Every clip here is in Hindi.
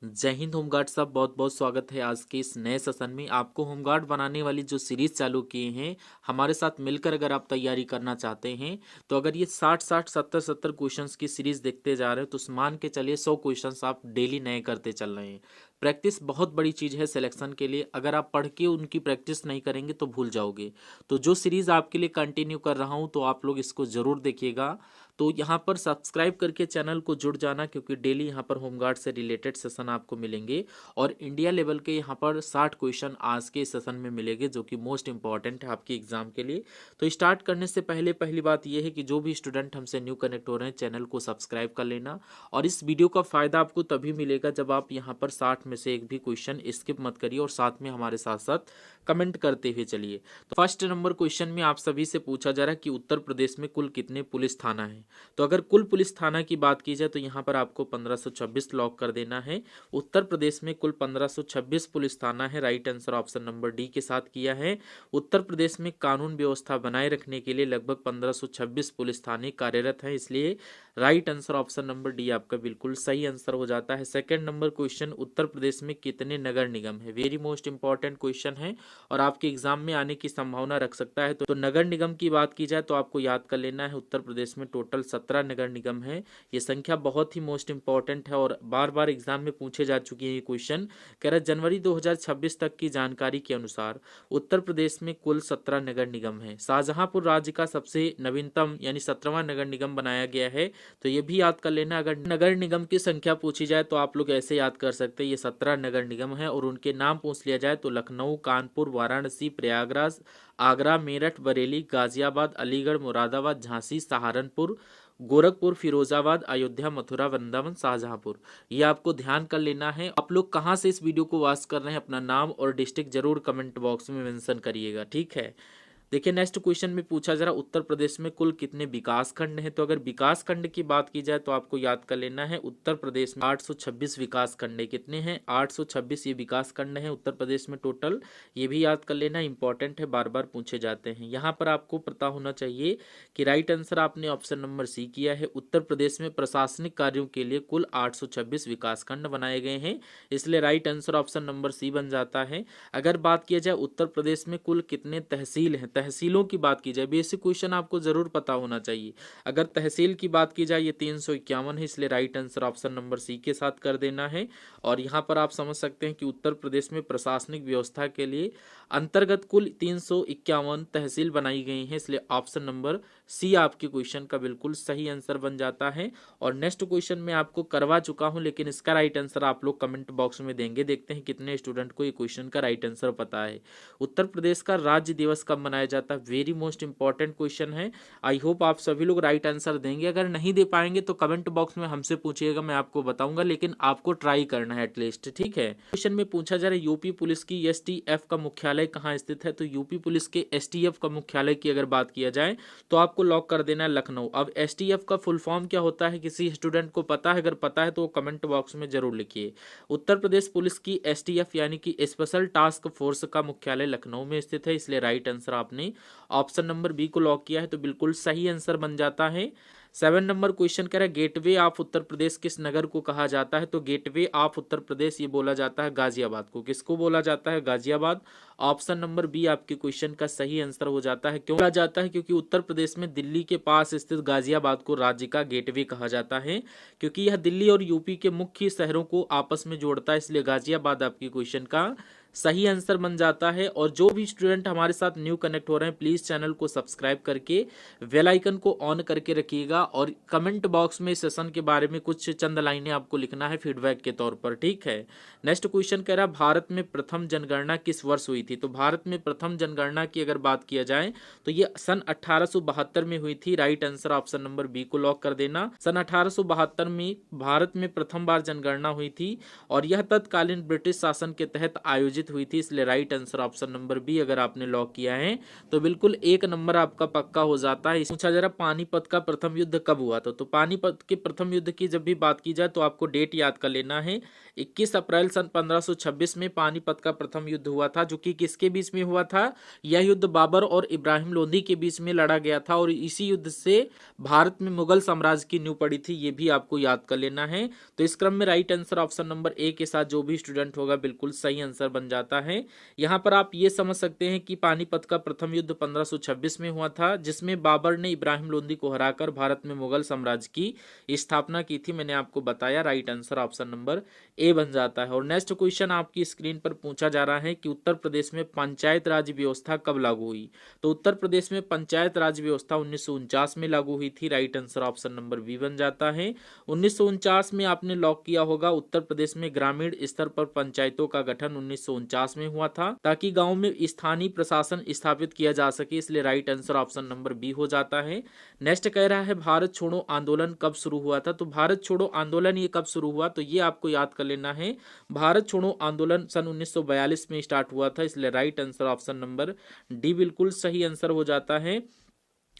जय हिंद होमगार्ड साहब, बहुत बहुत स्वागत है आज के इस नए सेशन में। आपको होमगार्ड बनाने वाली जो सीरीज चालू किए हैं हमारे साथ मिलकर, अगर आप तैयारी करना चाहते हैं तो अगर ये 60-60 70-70 क्वेश्चंस की सीरीज देखते जा रहे हो तो मान के चलिए 100 क्वेश्चंस आप डेली नए करते चल रहे हैं। प्रैक्टिस बहुत बड़ी चीज़ है सिलेक्शन के लिए। अगर आप पढ़ के उनकी प्रैक्टिस नहीं करेंगे तो भूल जाओगे। तो जो सीरीज आपके लिए कंटिन्यू कर रहा हूँ तो आप लोग इसको ज़रूर देखिएगा। तो यहाँ पर सब्सक्राइब करके चैनल को जुड़ जाना, क्योंकि डेली यहाँ पर होमगार्ड से रिलेटेड सेशन आपको मिलेंगे और इंडिया लेवल के यहाँ पर 60 क्वेश्चन आज के सेशन में मिलेंगे, जो कि मोस्ट इंपॉर्टेंट है आपके एग्जाम के लिए। तो स्टार्ट करने से पहले पहली बात यह है कि जो भी स्टूडेंट हमसे न्यू कनेक्ट हो रहे हैं चैनल को सब्सक्राइब कर लेना। और इस वीडियो का फायदा आपको तभी मिलेगा जब आप यहाँ पर 60 में से एक भी क्वेश्चन स्किप मत करिए और साथ में हमारे साथ साथ कमेंट करते हुए चलिए। तो फर्स्ट नंबर क्वेश्चन में आप सभी से पूछा जा रहा है कि उत्तर प्रदेश में कुल कितने पुलिस थाना है। तो अगर कुल पुलिस थाना की बात की जाए तो यहाँ पर आपको 1526 लॉक कर देना है। उत्तर प्रदेश में कुल 1526 पुलिस थाना है। Right answer option number D के साथ किया है। उत्तर प्रदेश में कानून व्यवस्था बनाए रखने के लिए लगभग 1526 पुलिस थाने कार्यरत हैं, इसलिए right answer option number D आपका बिल्कुल सही आंसर हो जाता है। Second number question, Uttar Pradesh में कितने नगर निगम है। वेरी मोस्ट इंपॉर्टेंट क्वेश्चन है और आपके एग्जाम में आने की संभावना रख सकता है। तो नगर निगम की बात की जाए तो आपको याद कर लेना है उत्तर प्रदेश में टोटल 17 नगर निगम है। ये संख्या बहुत ही मोस्ट इंपॉर्टेंट है और बार बार एग्जाम में पूछे जा चुकी है ये क्वेश्चन। कह रहा है जनवरी 2026 तक की जानकारी के अनुसार उत्तर प्रदेश में कुल 17 नगर निगम है। शाहजहांपुर राज्य का सबसे नवीनतम यानी 17वां नगर निगम बनाया गया है। तो ये भी याद कर लेना। अगर नगर निगम की संख्या पूछी जाए तो आप लोग ऐसे याद कर सकते हैं, ये 17 नगर निगम है और उनके नाम पूछ लिया जाए तो लखनऊ, कानपुर, वाराणसी, प्रयागराज, आगरा, मेरठ, बरेली, गाजियाबाद, अलीगढ़, मुरादाबाद, झांसी, सहारनपुर, गोरखपुर, फिरोजाबाद, अयोध्या, मथुरा, वृंदावन, शाहजहांपुर। ये आपको ध्यान कर लेना है। आप लोग कहाँ से इस वीडियो को वॉच कर रहे हैं, अपना नाम और डिस्ट्रिक्ट जरूर कमेंट बॉक्स में मेंशन करिएगा, ठीक है। देखिए नेक्स्ट क्वेश्चन में पूछा जरा उत्तर प्रदेश में कुल कितने विकास खंड हैं। तो अगर विकास खंड की बात की जाए तो आपको याद कर लेना है उत्तर प्रदेश में 826 विकास खंड है। कितने हैं? 826 ये विकास खंड है उत्तर प्रदेश में टोटल। ये भी याद कर लेना, इंपॉर्टेंट है, बार बार पूछे जाते हैं। यहाँ पर आपको पता होना चाहिए कि राइट आंसर आपने ऑप्शन नंबर सी किया है। उत्तर प्रदेश में प्रशासनिक कार्यों के लिए कुल 826 विकास खंड बनाए गए हैं, इसलिए right answer option number C बन जाता है। अगर बात किया जाए उत्तर प्रदेश में कुल कितने तहसील हैं, तहसीलों की बात की जाए, बेसिक क्वेश्चन आपको जरूर पता होना चाहिए। अगर तहसील की बात की जाए ये 351 है, इसलिए right answer option number C के साथ कर देना है। और यहाँ पर आप समझ सकते हैं कि उत्तर प्रदेश में प्रशासनिक व्यवस्था के लिए अंतर्गत कुल 351 तहसील बनाई गई हैं, इसलिए ऑप्शन नंबर सी आपके क्वेश्चन का बिल्कुल सही आंसर बन जाता है। और नेक्स्ट क्वेश्चन मैं आपको करवा चुका हूं, लेकिन इसका राइट आंसर आप लोग कमेंट बॉक्स में देंगे। देखते हैं कितने स्टूडेंट को ये क्वेश्चन का राइट आंसर पता है। उत्तर प्रदेश का राज्य दिवस कब मनाया जाता है? वेरी मोस्ट इंपॉर्टेंट क्वेश्चन है। आई होप आप सभी लोग राइट आंसर देंगे। अगर नहीं दे पाएंगे तो कमेंट बॉक्स में हमसे पूछिएगा, मैं आपको बताऊंगा, लेकिन आपको ट्राई करना है एटलीस्ट, ठीक है। क्वेश्चन में पूछा जा रहा है यूपी पुलिस की एसटीएफ का मुख्यालय कहाँ स्थित है। तो यूपी पुलिस के एसटीएफ का मुख्यालय की अगर बात किया जाए तो आपको लॉक कर देना है लखनऊ। अब एसटीएफ का फुल फॉर्म क्या होता है, किसी स्टूडेंट को पता है? अगर पता है तो कमेंट बॉक्स में जरूर लिखिए। उत्तर प्रदेश पुलिस की एसटीएफ यानी कि स्पेशल टास्क फोर्स का मुख्यालय लखनऊ में स्थित है, इसलिए राइट आंसर आपने ऑप्शन नंबर बी को लॉक किया है, तो बिल्कुल सही आंसर बन जाता है। 7 नंबर क्वेश्चन कह रहा है गेटवे ऑफ उत्तर प्रदेश किस नगर को कहा जाता है। तो गेटवे ऑफ उत्तर प्रदेश ये बोला जाता है गाजियाबाद को। किसको बोला जाता है? गाजियाबाद। ऑप्शन नंबर बी आपके क्वेश्चन का सही आंसर हो जाता है। क्यों बोला जाता है? क्योंकि उत्तर प्रदेश में दिल्ली के पास स्थित गाजियाबाद को राज्य का गेटवे कहा जाता है, क्योंकि यह दिल्ली और यूपी के मुख्य शहरों को आपस में जोड़ता है, इसलिए गाजियाबाद आपके क्वेश्चन का सही आंसर बन जाता है। और जो भी स्टूडेंट हमारे साथ न्यू कनेक्ट हो रहे हैं प्लीज चैनल को सब्सक्राइब करके बेल आइकन को ऑन करके रखिएगा और कमेंट बॉक्स में सेशन के बारे में कुछ चंद लाइनें आपको लिखना है फीडबैक के तौर पर, ठीक है। नेक्स्ट क्वेश्चन कह रहा है भारत में प्रथम जनगणना किस वर्ष हुई थी। तो भारत में प्रथम जनगणना की अगर बात किया जाए तो ये सन 1872 में हुई थी। Right answer option number B को लॉक कर देना। सन 1872 में भारत में प्रथम बार जनगणना हुई थी और यह तत्कालीन ब्रिटिश शासन के तहत आयोजित आयोजित हुई थी, इसलिए right answer option number B अगर आपने लॉक किया है तो बिल्कुल 1 नंबर आपका पक्का हो जाता है। पूछा जरा पानीपत का प्रथम युद्ध कब हुआ था, तो पानीपत के प्रथम युद्ध की जब भी बात की जाए तो आपको डेट याद कर लेना है। 21 अप्रैल सन 1526 में पानीपत का प्रथम युद्ध हुआ था, जो कि किसके बीच में हुआ था? यह युद्ध बाबर और इब्राहिम लोदी के बीच में लड़ा गया था और इसी युद्ध से भारत में मुगल साम्राज्य की नींव पड़ी थी, ये भी आपको याद कर लेना है। तो इस क्रम में right answer option number A के साथ जो भी स्टूडेंट होगा बिल्कुल सही आंसर बन जाता है। यहाँ पर आप ये समझ सकते हैं कि पानीपत का प्रथम युद्ध 1526 में हुआ था, जिसमें बाबर ने इब्राहिम लोदी को हराकर भारत में मुगल साम्राज्य की स्थापना की थी। मैंने आपको बताया, right answer option number A बन जाता है। और नेक्स्ट क्वेश्चन आपकी स्क्रीन पर पूछा जा रहा है कि उत्तर प्रदेश में पंचायत राज व्यवस्था कब लागू हुई, तो उत्तर प्रदेश में पंचायत राज व्यवस्था 1949 में लागू हुई थी। Right answer option number B बन जाता है। 1949 में आपने लॉक किया होगा, उत्तर प्रदेश में ग्रामीण स्तर पर पंचायतों का गठन 1949 में हुआ था, ताकि गांव में स्थानीय प्रशासन स्थापित किया जा सके, इसलिए right answer option number B हो जाता है। नेक्स्ट कह रहा है भारत छोड़ो आंदोलन कब शुरू हुआ था, तो भारत छोड़ो आंदोलन ये कब शुरू हुआ, तो ये आपको याद कर लेना है। भारत छोड़ो आंदोलन सन 1942 में स्टार्ट हुआ था, इसलिए right answer option number D बिल्कुल सही आंसर हो जाता है।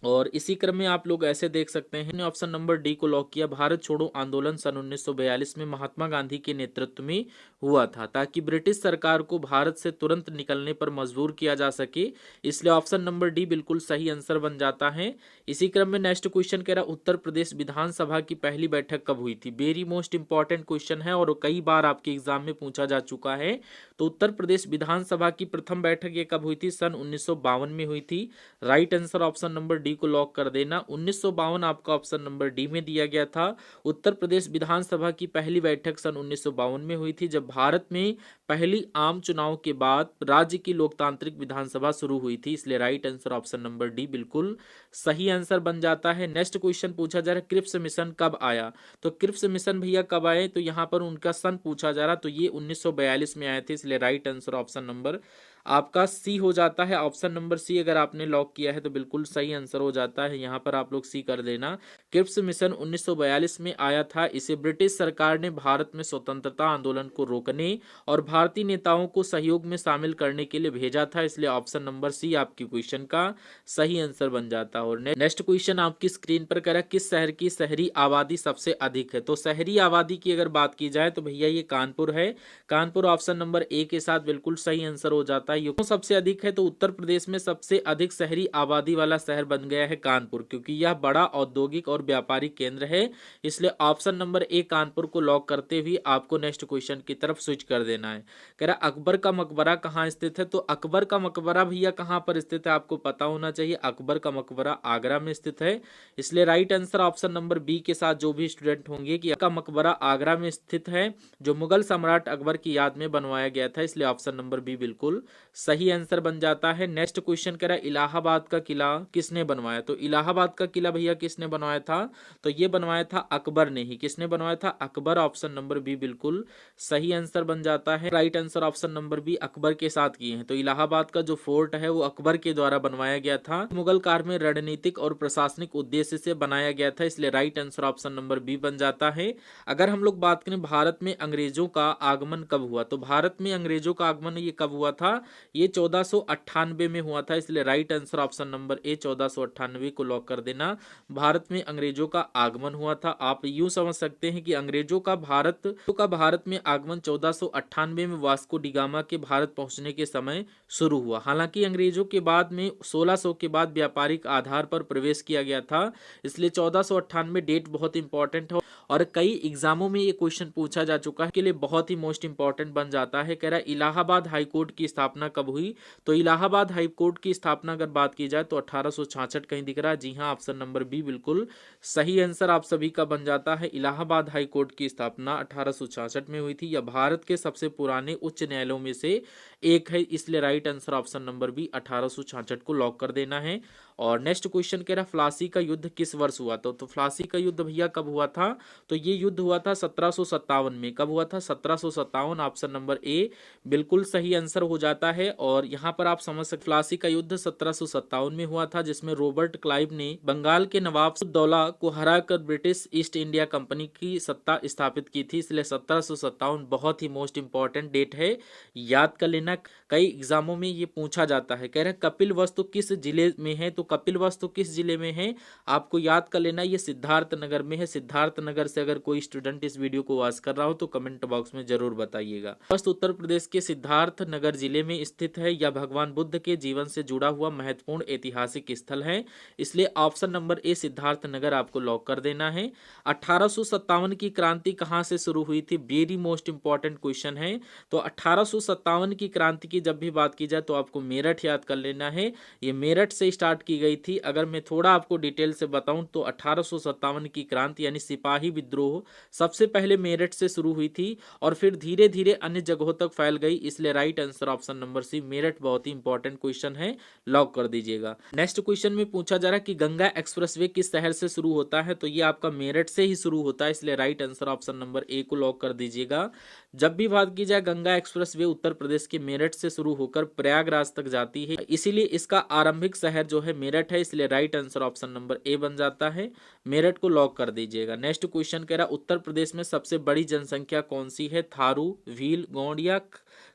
और इसी क्रम में आप लोग ऐसे देख सकते हैं, ऑप्शन नंबर डी को लॉक किया। भारत छोड़ो आंदोलन सन 1942 में महात्मा गांधी के नेतृत्व में हुआ था, ताकि ब्रिटिश सरकार को भारत से तुरंत निकलने पर मजबूर किया जा सके, इसलिए ऑप्शन नंबर डी बिल्कुल सही आंसर बन जाता है। इसी क्रम में नेक्स्ट क्वेश्चन कह रहा उत्तर प्रदेश विधानसभा की पहली बैठक कब हुई थी। वेरी मोस्ट इंपॉर्टेंट क्वेश्चन है और कई बार आपके एग्जाम में पूछा जा चुका है। तो उत्तर प्रदेश विधानसभा की प्रथम बैठक ये कब हुई थी, सन 1952 में हुई थी। Right answer option number D को लॉक कर देना। 1952 आपका ऑप्शन नंबर डी में दिया गया था। उत्तर प्रदेश विधानसभा की पहली बैठक सन 1952 में हुई थी, जब भारत में पहली आम चुनाव के बाद राज्य की लोकतांत्रिक विधानसभा शुरू हुई थी, इसलिए right answer option number D बिल्कुल सही आंसर बन जाता है। नेक्स्ट क्वेश्चन पूछा जा रहा है क्रिप्स मिशन कब आया, तो क्रिप्स मिशन भैया कब आए, तो यहाँ पर उनका सन पूछा जा रहा, तो ये 1942 में आए थे, इसलिए राइट आंसर ऑप्शन नंबर आपका सी हो जाता है। ऑप्शन नंबर सी अगर आपने लॉक किया है तो बिल्कुल सही आंसर हो जाता है। यहाँ पर आप लोग सी कर देना। क्रिप्स मिशन 1942 में आया था। इसे ब्रिटिश सरकार ने भारत में स्वतंत्रता आंदोलन को रोकने और भारतीय नेताओं को सहयोग में शामिल करने के लिए भेजा था, इसलिए ऑप्शन नंबर सी आपकी क्वेश्चन का सही आंसर बन जाता है। और नेक्स्ट क्वेश्चन आपकी स्क्रीन पर कह रहा है किस शहर की शहरी आबादी सबसे अधिक है, तो शहरी आबादी की अगर बात की जाए तो भैया ये कानपुर है। कानपुर ऑप्शन नंबर ए के साथ बिल्कुल सही आंसर हो जाता है। क्यों सबसे अधिक है, तो उत्तर प्रदेश में सबसे अधिक शहरी आबादी वाला शहर बन गया है कानपुर, क्योंकि यह बड़ा औद्योगिक और व्यापारिक केंद्र है, इसलिए ऑप्शन नंबर ए कानपुर को लॉक करते हुए आपको नेक्स्ट क्वेश्चन की तरफ स्विच कर देना है। कह रहा अकबर का मकबरा कहाँ स्थित है, तो अकबर का मकबरा भैया कहाँ पर स्थित है आपको पता होना चाहिए। अकबर का मकबरा आगरा में स्थित है, इसलिए right answer option number B के साथ जो भी स्टूडेंट होंगे कि का मकबरा आगरा में स्थित है, जो मुगल सम्राट अकबर की याद में बनवाया गया था, इसलिए ऑप्शन नंबर बी बिल्कुल सही आंसर बन जाता है। नेक्स्ट क्वेश्चन कह रहा है इलाहाबाद का किला किसने बनवाया, तो इलाहाबाद का किला भैया किसने बनवाया था, तो ये बनवाया था अकबर ने ही। किसने बनवाया था, अकबर। ऑप्शन नंबर बी बिल्कुल सही आंसर बन जाता है। Right answer option number B Akbar के साथ किए हैं। तो इलाहाबाद का जो फोर्ट है वो अकबर के द्वारा बनवाया गया था, मुगल काल में रणनीतिक और प्रशासनिक उद्देश्य से बनाया गया था, इसलिए right answer option number B बन जाता है। अगर हम लोग बात करें भारत में अंग्रेजों का आगमन कब हुआ, तो भारत में अंग्रेजों का आगमन ये कब हुआ था, ये 1498 में हुआ था, इसलिए right answer option number A 1498 को लॉक कर देना। भारत में अंग्रेजों का आगमन हुआ था। आप यूं समझ सकते हैं कि अंग्रेजों का भारत में आगमन 1498 में वास्को डी गामा के भारत पहुंचने के समय शुरू हुआ। हालांकि अंग्रेजों के बाद में 1600 के बाद व्यापारिक आधार पर प्रवेश किया गया था, इसलिए 1498 डेट बहुत इंपॉर्टेंट है और कई एग्जामों में ये क्वेश्चन पूछा जा चुका है, के लिए बहुत ही मोस्ट इंपॉर्टेंट बन जाता है। कह रहा है इलाहाबाद हाईकोर्ट की स्थापना कब हुई, तो इलाहाबाद हाईकोर्ट की स्थापना अगर बात की जाए तो 1866 कहीं दिख रहा है। जी हाँ, ऑप्शन नंबर बी बिल्कुल सही आंसर आप सभी का बन जाता है। इलाहाबाद हाईकोर्ट की स्थापना 1866 में हुई थी। यह भारत के सबसे पुराने उच्च न्यायालयों में से एक है, इसलिए right answer option number B 1866 को लॉक कर देना है। और नेक्स्ट क्वेश्चन कह रहा प्लासी का युद्ध किस वर्ष हुआ था? तो प्लासी का युद्ध भैया कब हुआ था? तो ये युद्ध हुआ था 1757 में। कब हुआ था? 1757। ऑप्शन नंबर ए बिल्कुल सही आंसर हो जाता है। और यहाँ पर आप समझ सकते प्लासी का युद्ध 1757 में हुआ था, जिसमें रॉबर्ट क्लाइव ने बंगाल के नवाब सिद्दौला को हराकर ब्रिटिश ईस्ट इंडिया कंपनी की सत्ता स्थापित की थी। इसलिए 1757 बहुत ही मोस्ट इंपॉर्टेंट डेट है, याद कर लेना। कई एग्जामों में ये पूछा जाता है। कह रहे कपिल वस्तु किस जिले में है? तो कपिल वस्तु किस जिले में है आपको याद कर लेना, ये सिद्धार्थ नगर में है। सिद्धार्थ नगर से अगर कोई स्टूडेंट इस वीडियो को वॉच कर रहा हो तो कमेंट बॉक्स में जरूर बताइएगा। वस्तु उत्तर प्रदेश के सिद्धार्थ नगर जिले में स्थित है। यह भगवान बुद्ध के जीवन से जुड़ा हुआ महत्वपूर्ण ऐतिहासिक स्थल है। इसलिए option number A Siddharth Nagar आपको लॉक कर देना है। 1857 की क्रांति कहां से शुरू हुई थी? वेरी मोस्ट इंपॉर्टेंट क्वेश्चन है। तो 1857 की क्रांति की जब भी बात की जाए तो आपको मेरठ याद कर लेना है। ये मेरठ से स्टार्ट की गई थी। अगर मैं थोड़ा आपको डिटेल से बताऊं तो 1857 की क्रांति यानी सिपाही विद्रोह सबसे पहले मेरठ से शुरू हुई थी और फिर धीरे धीरे अन्य जगहों तक फैल गई। इसलिए right answer option number C Meerut बहुत ही इंपॉर्टेंट क्वेश्चन है, लॉक कर दीजिएगा। नेक्स्ट क्वेश्चन में पूछा जा रहा है कि गंगा एक्सप्रेसवे किस शहर से शुरू होता है? तो ये आपका मेरठ से ही शुरू होता है। इसलिए right answer option number A को लॉक कर दीजिएगा। जब भी बात की जाए गंगा एक्सप्रेसवे उत्तर प्रदेश के मेरठ से शुरू होकर प्रयागराज तक जाती है, इसीलिए इसका आरंभिक शहर जो है मेरठ है। इसलिए right answer option number A बन जाता है। मेरठ को लॉक कर दीजिएगा। नेक्स्ट क्वेश्चन कह रहा उत्तर प्रदेश में सबसे बड़ी जनसंख्या कौन सी है? थारू, भील, गोंड या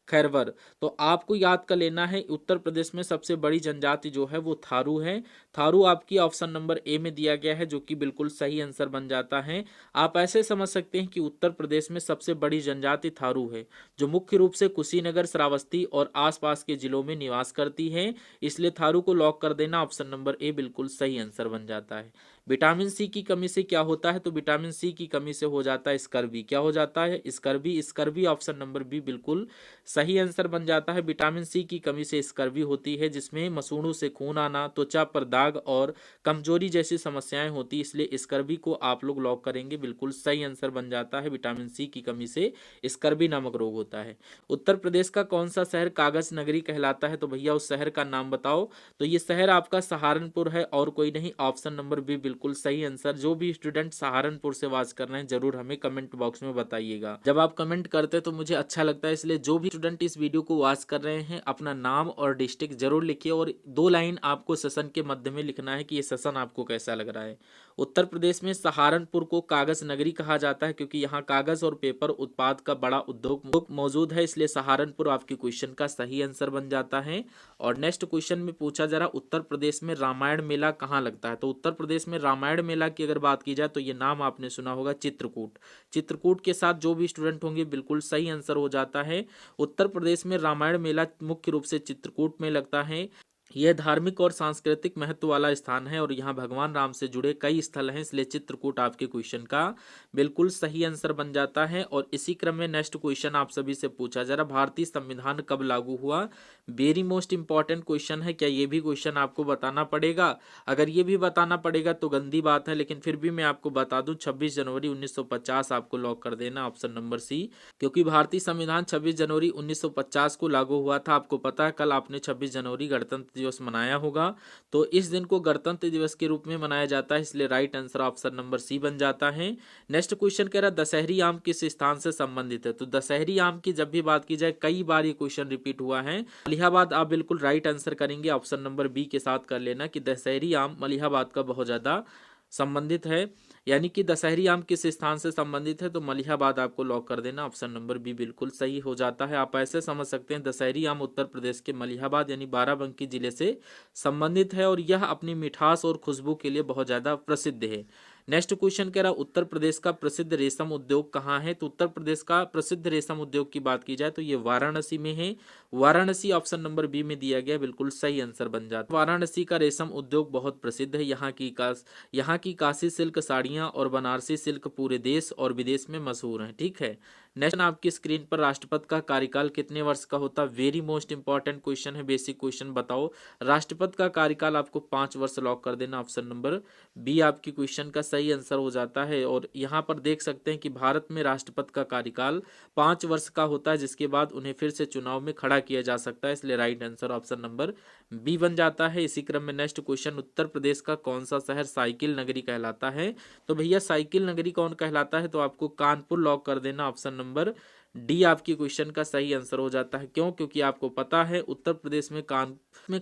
खैरवर? तो आपको याद कर लेना है उत्तर प्रदेश में सबसे बड़ी जनजाति जो है वो थारू है। थारू आपकी ऑप्शन नंबर ए में दिया गया है, जो कि बिल्कुल सही आंसर बन जाता है। आप ऐसे समझ सकते हैं कि उत्तर प्रदेश में सबसे बड़ी जनजाति थारू है, जो मुख्य रूप से कुशीनगर, श्रावस्ती और आसपास के जिलों में निवास करती है। इसलिए थारू को लॉक कर देना। ऑप्शन नंबर ए बिल्कुल सही आंसर बन जाता है। विटामिन सी की कमी से क्या होता है? तो विटामिन सी की कमी से हो जाता है स्कर्वी। क्या हो जाता है? Scurvy. Scurvy option number B बिल्कुल सही आंसर बन जाता है। विटामिन सी की कमी से स्कर्वी होती है, जिसमें मसूड़ों से खून आना, त्वचा पर दाग और कमजोरी जैसी समस्याएं होती। इसलिए स्कर्वी को आप लोग लॉक करेंगे, बिल्कुल सही आंसर बन जाता है। विटामिन सी की कमी से स्कर्वी नामक रोग होता है। उत्तर प्रदेश का कौन सा शहर कागज नगरी कहलाता है? तो भैया उस शहर का नाम बताओ। तो ये शहर आपका सहारनपुर है और कोई नहीं। ऑप्शन नंबर बी बिल्कुल सही आंसर। जो भी स्टूडेंट सहारनपुर से वाच कर रहे हैं जरूर हमें कमेंट बॉक्स में बताइएगा। जब आप कमेंट करते हैं तो मुझे अच्छा लगता है। इसलिए जो भी स्टूडेंट इस वीडियो को वॉच कर रहे हैं अपना नाम और डिस्ट्रिक्ट जरूर लिखिए और 2 लाइन आपको सेशन के मध्य में लिखना है कि ये सेशन आपको कैसा लग रहा है। उत्तर प्रदेश में सहारनपुर को कागज नगरी कहा जाता है क्योंकि यहाँ कागज और पेपर उत्पाद का बड़ा उद्योग मौजूद है। इसलिए सहारनपुर आपके क्वेश्चन का सही आंसर बन जाता है। और नेक्स्ट क्वेश्चन में पूछा जा रहा उत्तर प्रदेश में रामायण मेला कहाँ लगता है? तो उत्तर प्रदेश में रामायण मेला की अगर बात की जाए तो ये नाम आपने सुना होगा, चित्रकूट। चित्रकूट के साथ जो भी स्टूडेंट होंगे बिल्कुल सही आंसर हो जाता है। उत्तर प्रदेश में रामायण मेला मुख्य रूप से चित्रकूट में लगता है। यह धार्मिक और सांस्कृतिक महत्व वाला स्थान है और यहाँ भगवान राम से जुड़े कई स्थल हैं। इसलिए चित्रकूट आपके क्वेश्चन का बिल्कुल सही आंसर बन जाता है। और इसी क्रम में नेक्स्ट क्वेश्चन आप सभी से पूछा जा रहा भारतीय संविधान कब लागू हुआ? वेरी मोस्ट इंपॉर्टेंट क्वेश्चन है। क्या ये भी क्वेश्चन आपको बताना पड़ेगा? अगर ये भी बताना पड़ेगा तो गंदी बात है, लेकिन फिर भी मैं आपको बता दूं 26 जनवरी 1950 आपको लॉक कर देना। ऑप्शन नंबर सी, क्योंकि भारतीय संविधान 26 जनवरी 1950 को लागू हुआ था। आपको पता है कल आपने 26 जनवरी गणतंत्र दिवस मनाया होगा, तो इस दिन को गणतंत्र दिवस के रूप में मनाया जाता है। इसलिए right answer option number C बन जाता है। नेक्स्ट क्वेश्चन कह रहा दशहरी आम किस स्थान से संबंधित है? तो दशहरी आम की जब भी बात की जाए कई बार ये क्वेश्चन रिपीट हुआ है। मलिहाबाद आप बिल्कुल राइट आंसर करेंगे। ऑप्शन नंबर बी के साथ कर लेना कि दशहरी आम मलिहाबाद का बहुत ज्यादा संबंधित है, यानी कि दशहरी आम किस स्थान से संबंधित है? तो मलिहाबाद आपको लॉक कर देना। ऑप्शन नंबर बी बिल्कुल सही हो जाता है। आप ऐसे समझ सकते हैं दशहरी आम उत्तर प्रदेश के मलिहाबाद यानी बाराबंकी जिले से संबंधित है और यह अपनी मिठास और खुशबू के लिए बहुत ज्यादा प्रसिद्ध है। नेक्स्ट क्वेश्चन कह रहा उत्तर प्रदेश का प्रसिद्ध रेशम उद्योग कहाँ है? तो उत्तर प्रदेश का प्रसिद्ध रेशम उद्योग की बात की जाए तो ये वाराणसी में है। वाराणसी ऑप्शन नंबर बी में दिया गया, बिल्कुल सही आंसर बन जाता है। वाराणसी का रेशम उद्योग बहुत प्रसिद्ध है। यहाँ की काशी सिल्क साड़ियाँ और बनारसी सिल्क पूरे देश और विदेश में मशहूर हैं। ठीक है। नेक्स्ट आपकी स्क्रीन पर राष्ट्रपति का कार्यकाल कितने वर्ष का होता है? वेरी मोस्ट इंपॉर्टेंट क्वेश्चन है, बेसिक क्वेश्चन बताओ। राष्ट्रपति का कार्यकाल आपको 5 वर्ष लॉक कर देना। ऑप्शन नंबर बी आपकी क्वेश्चन का सही आंसर हो जाता है। और यहाँ पर देख सकते हैं कि भारत में राष्ट्रपति का कार्यकाल 5 वर्ष का होता है, जिसके बाद उन्हें फिर से चुनाव में खड़ा किया जा सकता है, इसलिए right answer option number B बन जाता है। इसी क्रम में नेक्स्ट क्वेश्चन, उत्तर प्रदेश का कौन सा शहर साइकिल नगरी कहलाता है? तो भैया साइकिल नगरी कौन कहलाता है? तो आपको कानपुर लॉक कर देना, ऑप्शन नंबर डी आपकी क्वेश्चन का सही आंसर हो जाता है। क्यों? क्योंकि आपको पता है उत्तर प्रदेश में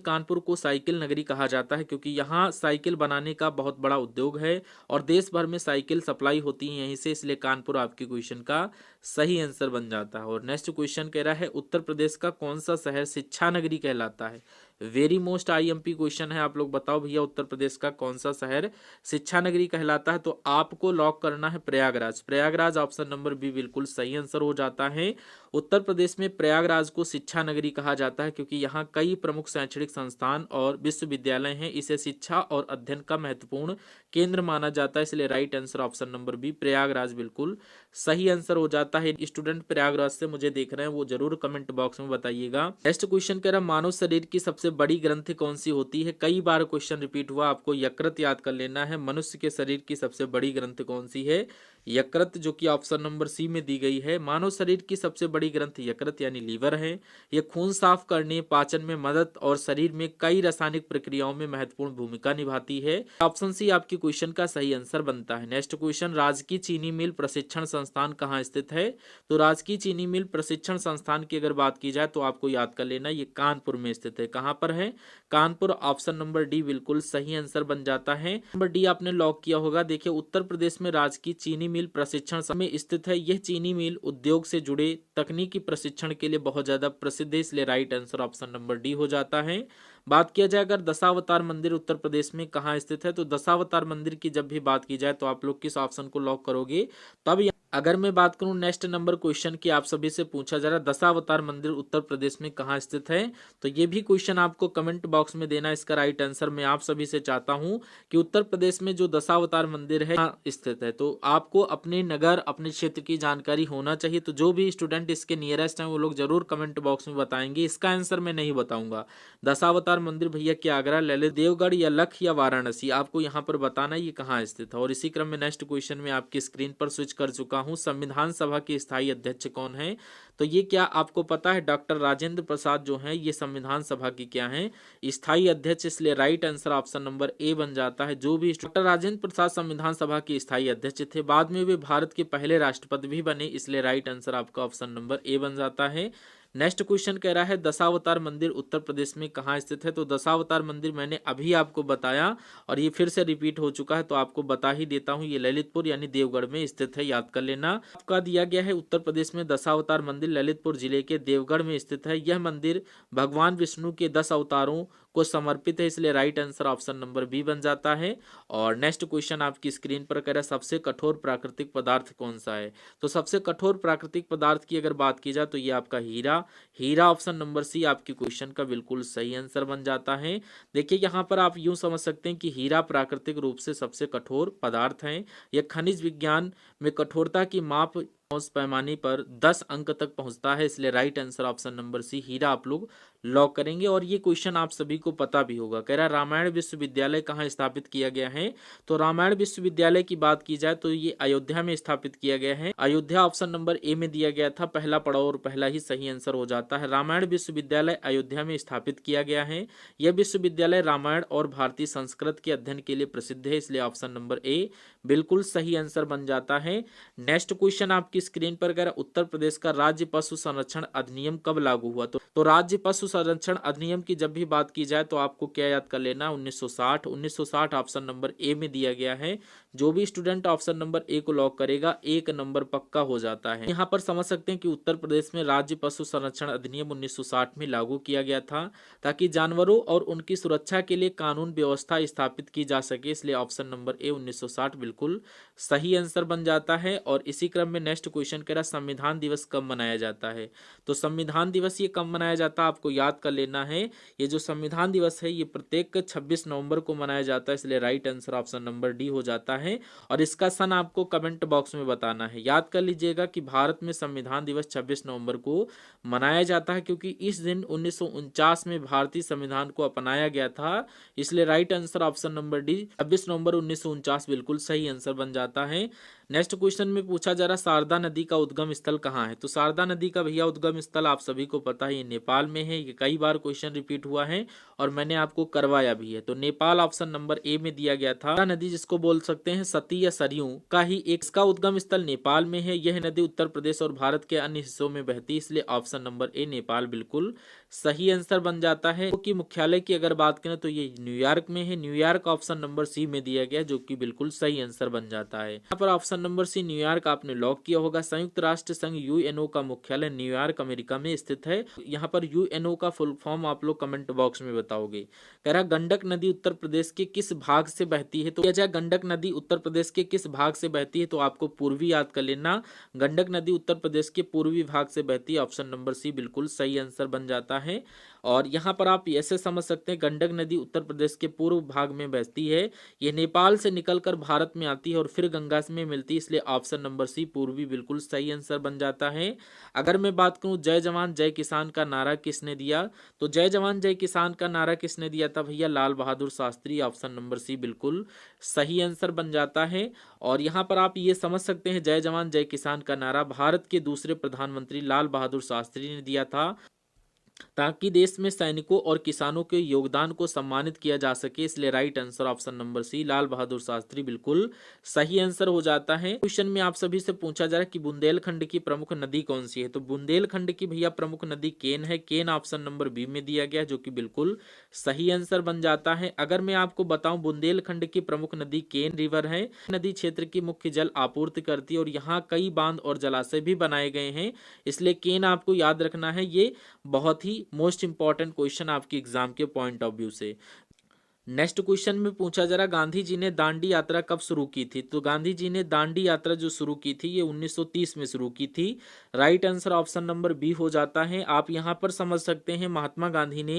कानपुर को साइकिल नगरी कहा जाता है, क्योंकि यहाँ साइकिल बनाने का बहुत बड़ा उद्योग है और देश भर में साइकिल सप्लाई होती है यहीं से, इसलिए कानपुर आपकी क्वेश्चन का सही आंसर बन जाता है। और नेक्स्ट क्वेश्चन कह रहा है उत्तर प्रदेश का कौन सा शहर शिक्षा नगरी कहलाता है? वेरी मोस्ट आईएमपी क्वेश्चन है। आप लोग बताओ भैया उत्तर प्रदेश का कौन सा शहर शिक्षा नगरी कहलाता है? तो आपको लॉक करना है Prayagraj. Prayagraj option number B बिल्कुल सही आंसर हो जाता है। उत्तर प्रदेश में प्रयागराज को शिक्षा नगरी कहा जाता है क्योंकि यहाँ कई प्रमुख शैक्षणिक संस्थान और विश्वविद्यालय हैं। इसे शिक्षा और अध्ययन का महत्वपूर्ण केंद्र माना जाता है, इसलिए right answer option number B Prayagraj बिल्कुल सही आंसर हो जाता है। स्टूडेंट प्रयागराज से मुझे देख रहे हैं वो जरूर कमेंट बॉक्स में बताइएगा। नेक्स्ट क्वेश्चन कह रहा है मानव शरीर की सबसे बड़ी ग्रंथि कौन सी होती है? कई बार क्वेश्चन रिपीट हुआ, आपको यकृत याद कर लेना है। मनुष्य के शरीर की सबसे बड़ी ग्रंथि कौन सी है? यकृत, जो कि ऑप्शन नंबर सी में दी गई है। मानव शरीर की सबसे बड़ी ग्रंथि यकृत यानी लीवर है। यह खून साफ करने, पाचन में मदद और शरीर में कई रासायनिक प्रक्रियाओं में महत्वपूर्ण भूमिका निभाती है। ऑप्शन सी आपकी क्वेश्चन का सही आंसर बनता है। नेक्स्ट क्वेश्चन, राजकीय चीनी मिल प्रशिक्षण संस्थान कहाँ स्थित है? तो राजकीय चीनी मिल प्रशिक्षण संस्थान की अगर बात की जाए तो आपको याद कर लेना ये कानपुर में स्थित है। कहाँ पर है? कानपुर। ऑप्शन नंबर डी बिल्कुल सही आंसर बन जाता है। नंबर डी आपने लॉक किया होगा। देखिए उत्तर प्रदेश में राजकीय चीनी मिल प्रशिक्षण में स्थित है। यह चीनी मिल उद्योग से जुड़े तकनीकी प्रशिक्षण के लिए बहुत ज्यादा प्रसिद्ध है, इसलिए right answer option number D हो जाता है। बात किया जाए अगर दशावतार मंदिर उत्तर प्रदेश में कहाँ स्थित है, तो दशावतार मंदिर की जब भी बात की जाए तो आप लोग किस ऑप्शन को लॉक करोगे? तब अगर मैं बात करूं नेक्स्ट नंबर क्वेश्चन की, आप सभी से पूछा जा रहा है दशावतार मंदिर उत्तर प्रदेश में कहाँ स्थित है, तो ये भी क्वेश्चन आपको कमेंट बॉक्स में देना। इसका राइट आंसर मैं आप सभी से चाहता हूं कि उत्तर प्रदेश में जो दशावतार मंदिर है कहाँ स्थित है। तो आपको अपने नगर अपने क्षेत्र की जानकारी होना चाहिए, तो जो भी स्टूडेंट इसके नियरेस्ट हैं वो लोग जरूर कमेंट बॉक्स में बताएंगे। इसका आंसर मैं नहीं बताऊंगा। दशावतार मंदिर भैया कि आगरा, ललित, देवगढ़ या लख या वाराणसी, आपको यहाँ पर बताना ये कहाँ स्थित है। और इसी क्रम में नेक्स्ट क्वेश्चन में आपकी स्क्रीन पर स्विच कर चुका हूँ। संविधान सभा के स्थायी अध्यक्ष कौन है? तो ये क्या आपको पता है? डॉक्टर राजेंद्र प्रसाद जो है ये संविधान सभा की क्या है? स्थायी अध्यक्ष, इसलिए right answer option number A बन जाता है। जो भी डॉक्टर राजेंद्र प्रसाद संविधान सभा के स्थायी अध्यक्ष थे, बाद में वे भारत के पहले राष्ट्रपति भी बने, इसलिए राइट आंसर आपका ऑप्शन नंबर ए बन जाता है। नेक्स्ट क्वेश्चन कह रहा है दशावतार मंदिर उत्तर प्रदेश में कहाँ स्थित है? तो दशावतार मंदिर मैंने अभी आपको बताया और ये फिर से रिपीट हो चुका है, तो आपको बता ही देता हूँ। ये ललितपुर यानी देवगढ़ में स्थित है, याद कर लेना। आपका दिया गया है उत्तर प्रदेश में दशावतार मंदिर ललितपुर जिले के देवगढ़ में स्थित है। यह मंदिर भगवान विष्णु के 10 अवतारों को समर्पित है, इसलिए right answer option number B बन जाता है। और नेक्स्ट क्वेश्चन आपकी स्क्रीन पर कह रहा है सबसे कठोर प्राकृतिक पदार्थ कौन सा है? तो सबसे कठोर प्राकृतिक पदार्थ की अगर बात की जाए तो ये आपका हीरा ऑप्शन नंबर सी आपकी क्वेश्चन का बिल्कुल सही आंसर बन जाता है। देखिए यहाँ पर आप यूं समझ सकते हैं कि हीरा प्राकृतिक रूप से सबसे कठोर पदार्थ है। यह खनिज विज्ञान में कठोरता की माप उस पैमाने पर 10 अंक तक पहुंचता है, इसलिए right answer option number C हीरा आप लोग लॉक करेंगे। और ये क्वेश्चन आप सभी को पता भी होगा। कह रहा है रामायण विश्वविद्यालय कहाँ स्थापित किया गया है? तो रामायण विश्वविद्यालय की बात की जाए तो ये अयोध्या में स्थापित किया गया है। अयोध्या ऑप्शन नंबर ए में दिया गया था। पहला पड़ाव और पहला ही सही आंसर हो जाता है। रामायण विश्वविद्यालय अयोध्या में स्थापित किया गया है। यह विश्वविद्यालय रामायण और भारतीय संस्कृत के अध्ययन के लिए प्रसिद्ध है, इसलिए ऑप्शन नंबर ए बिल्कुल सही आंसर बन जाता है। नेक्स्ट क्वेश्चन आपकी स्क्रीन पर अगर उत्तर प्रदेश का राज्य पशु संरक्षण अधिनियम कब लागू हुआ? तो राज्य पशु संरक्षण अधिनियम की जब भी बात की जाए तो आपको क्या याद कर लेना? 1960 ऑप्शन नंबर ए में दिया गया है। जो भी स्टूडेंट ऑप्शन नंबर ए को लॉक करेगा 1 नंबर पक्का हो जाता है। यहाँ पर समझ सकते हैं कि उत्तर प्रदेश में राज्य पशु संरक्षण अधिनियम 1960 में लागू किया गया था ताकि जानवरों और उनकी सुरक्षा के लिए कानून व्यवस्था स्थापित की जा सके, इसलिए ऑप्शन नंबर ए 1960 बिल्कुल सही आंसर बन जाता है। और इसी क्रम में नेक्स्ट नेक्स्ट क्वेश्चन कह रहा संविधान दिवस कब मनाया जाता है। तो संविधान दिवस ये कब मनाया जाता है आपको याद कर लेना है। ये जो संविधान दिवस है ये प्रत्येक 26 नवंबर को मनाया जाता है, इसलिए right answer option number D हो जाता है। और इसका सन आपको कमेंट बॉक्स में बताना है। याद कर लीजिएगा कि भारत में संविधान दिवस 26 नवंबर को मनाया जाता है, क्योंकि इस दिन 1949 में भारतीय संविधान को अपनाया गया था, इसलिए right answer option number D 26 नवंबर 1949 बिल्कुल सही आंसर बन जाता है। नेक्स्ट क्वेश्चन में पूछा जा रहा शारदा नदी का उद्गम स्थल कहाँ है। तो शारदा नदी का भैया उद्गम स्थल आप सभी को पता है, ये नेपाल में है। ये कई बार क्वेश्चन रिपीट हुआ है और मैंने आपको करवाया भी है। तो नेपाल ऑप्शन नंबर ए में दिया गया था। नदी जिसको बोल सकते हैं सती या सरयू का ही एक, इसका उद्गम स्थल नेपाल में है। यह नदी उत्तर प्रदेश और भारत के अन्य हिस्सों में बहती है, इसलिए ऑप्शन नंबर ए नेपाल बिल्कुल सही आंसर बन जाता है। जो कि मुख्यालय की अगर बात करें तो ये न्यूयॉर्क में है। न्यूयॉर्क ऑप्शन नंबर सी में दिया गया, जो कि बिल्कुल सही आंसर बन जाता है। यहाँ पर ऑप्शन नंबर सी न्यूयॉर्क आपने लॉक किया होगा। संयुक्त राष्ट्र संघ यूएनओ का मुख्यालय न्यूयॉर्क अमेरिका में स्थित है। यहाँ पर यूएनओ का फुल फॉर्म आप लोग कमेंट बॉक्स में बताओगे। कह रहा गंडक नदी उत्तर प्रदेश के किस भाग से बहती है। तो क्या जाए गंडक नदी उत्तर प्रदेश के किस भाग से बहती है, तो आपको पूर्वी याद कर लेना। गंडक नदी उत्तर प्रदेश के पूर्वी भाग से बहती है, ऑप्शन नंबर सी बिल्कुल सही आंसर बन जाता है। और यहाँ पर आप ऐसे समझ सकते हैं गंडक नदी उत्तर प्रदेश के पूर्व भाग में बहती है। ये नेपाल से निकलकर भारत में आती है और फिर गंगा में मिलती है, इसलिए ऑप्शन नंबर सी पूर्वी बिल्कुल सही आंसर बन जाता है। अगर मैं बात करूं जय जवान जय किसान का नारा किसने दिया, तो जय जवान जय किसान का नारा किसने दिया था भैया, लाल Bahadur Shastri. Option number C बिल्कुल सही आंसर बन जाता है। और यहाँ पर आप ये समझ सकते हैं जय जवान जय किसान का नारा भारत के दूसरे प्रधानमंत्री लाल बहादुर शास्त्री ने दिया था, ताकि देश में सैनिकों और किसानों के योगदान को सम्मानित किया जा सके, इसलिए right answer option number C Lal Bahadur Shastri बिल्कुल सही आंसर हो जाता है। क्वेश्चन में आप सभी से पूछा जा रहा है कि बुंदेलखंड की प्रमुख नदी कौन सी है। तो बुंदेलखंड की भैया प्रमुख नदी केन है। केन ऑप्शन नंबर बी में दिया गया, जो कि बिल्कुल सही आंसर बन जाता है। अगर मैं आपको बताऊं बुंदेलखंड की प्रमुख नदी केन रिवर है। नदी क्षेत्र की मुख्य जल आपूर्ति करती है और यहाँ कई बांध और जलाशय भी बनाए गए हैं, इसलिए केन आपको याद रखना है। ये बहुत ही मोस्ट इंपॉर्टेंट क्वेश्चन आपके एग्जाम के पॉइंट ऑफ व्यू से। नेक्स्ट क्वेश्चन में पूछा जा रहा गांधी जी ने दांडी यात्रा कब शुरू की थी। तो गांधी जी ने दांडी यात्रा जो शुरू की थी ये 1930 में शुरू की थी। Right answer option number B हो जाता है। आप यहां पर समझ सकते हैं महात्मा गांधी ने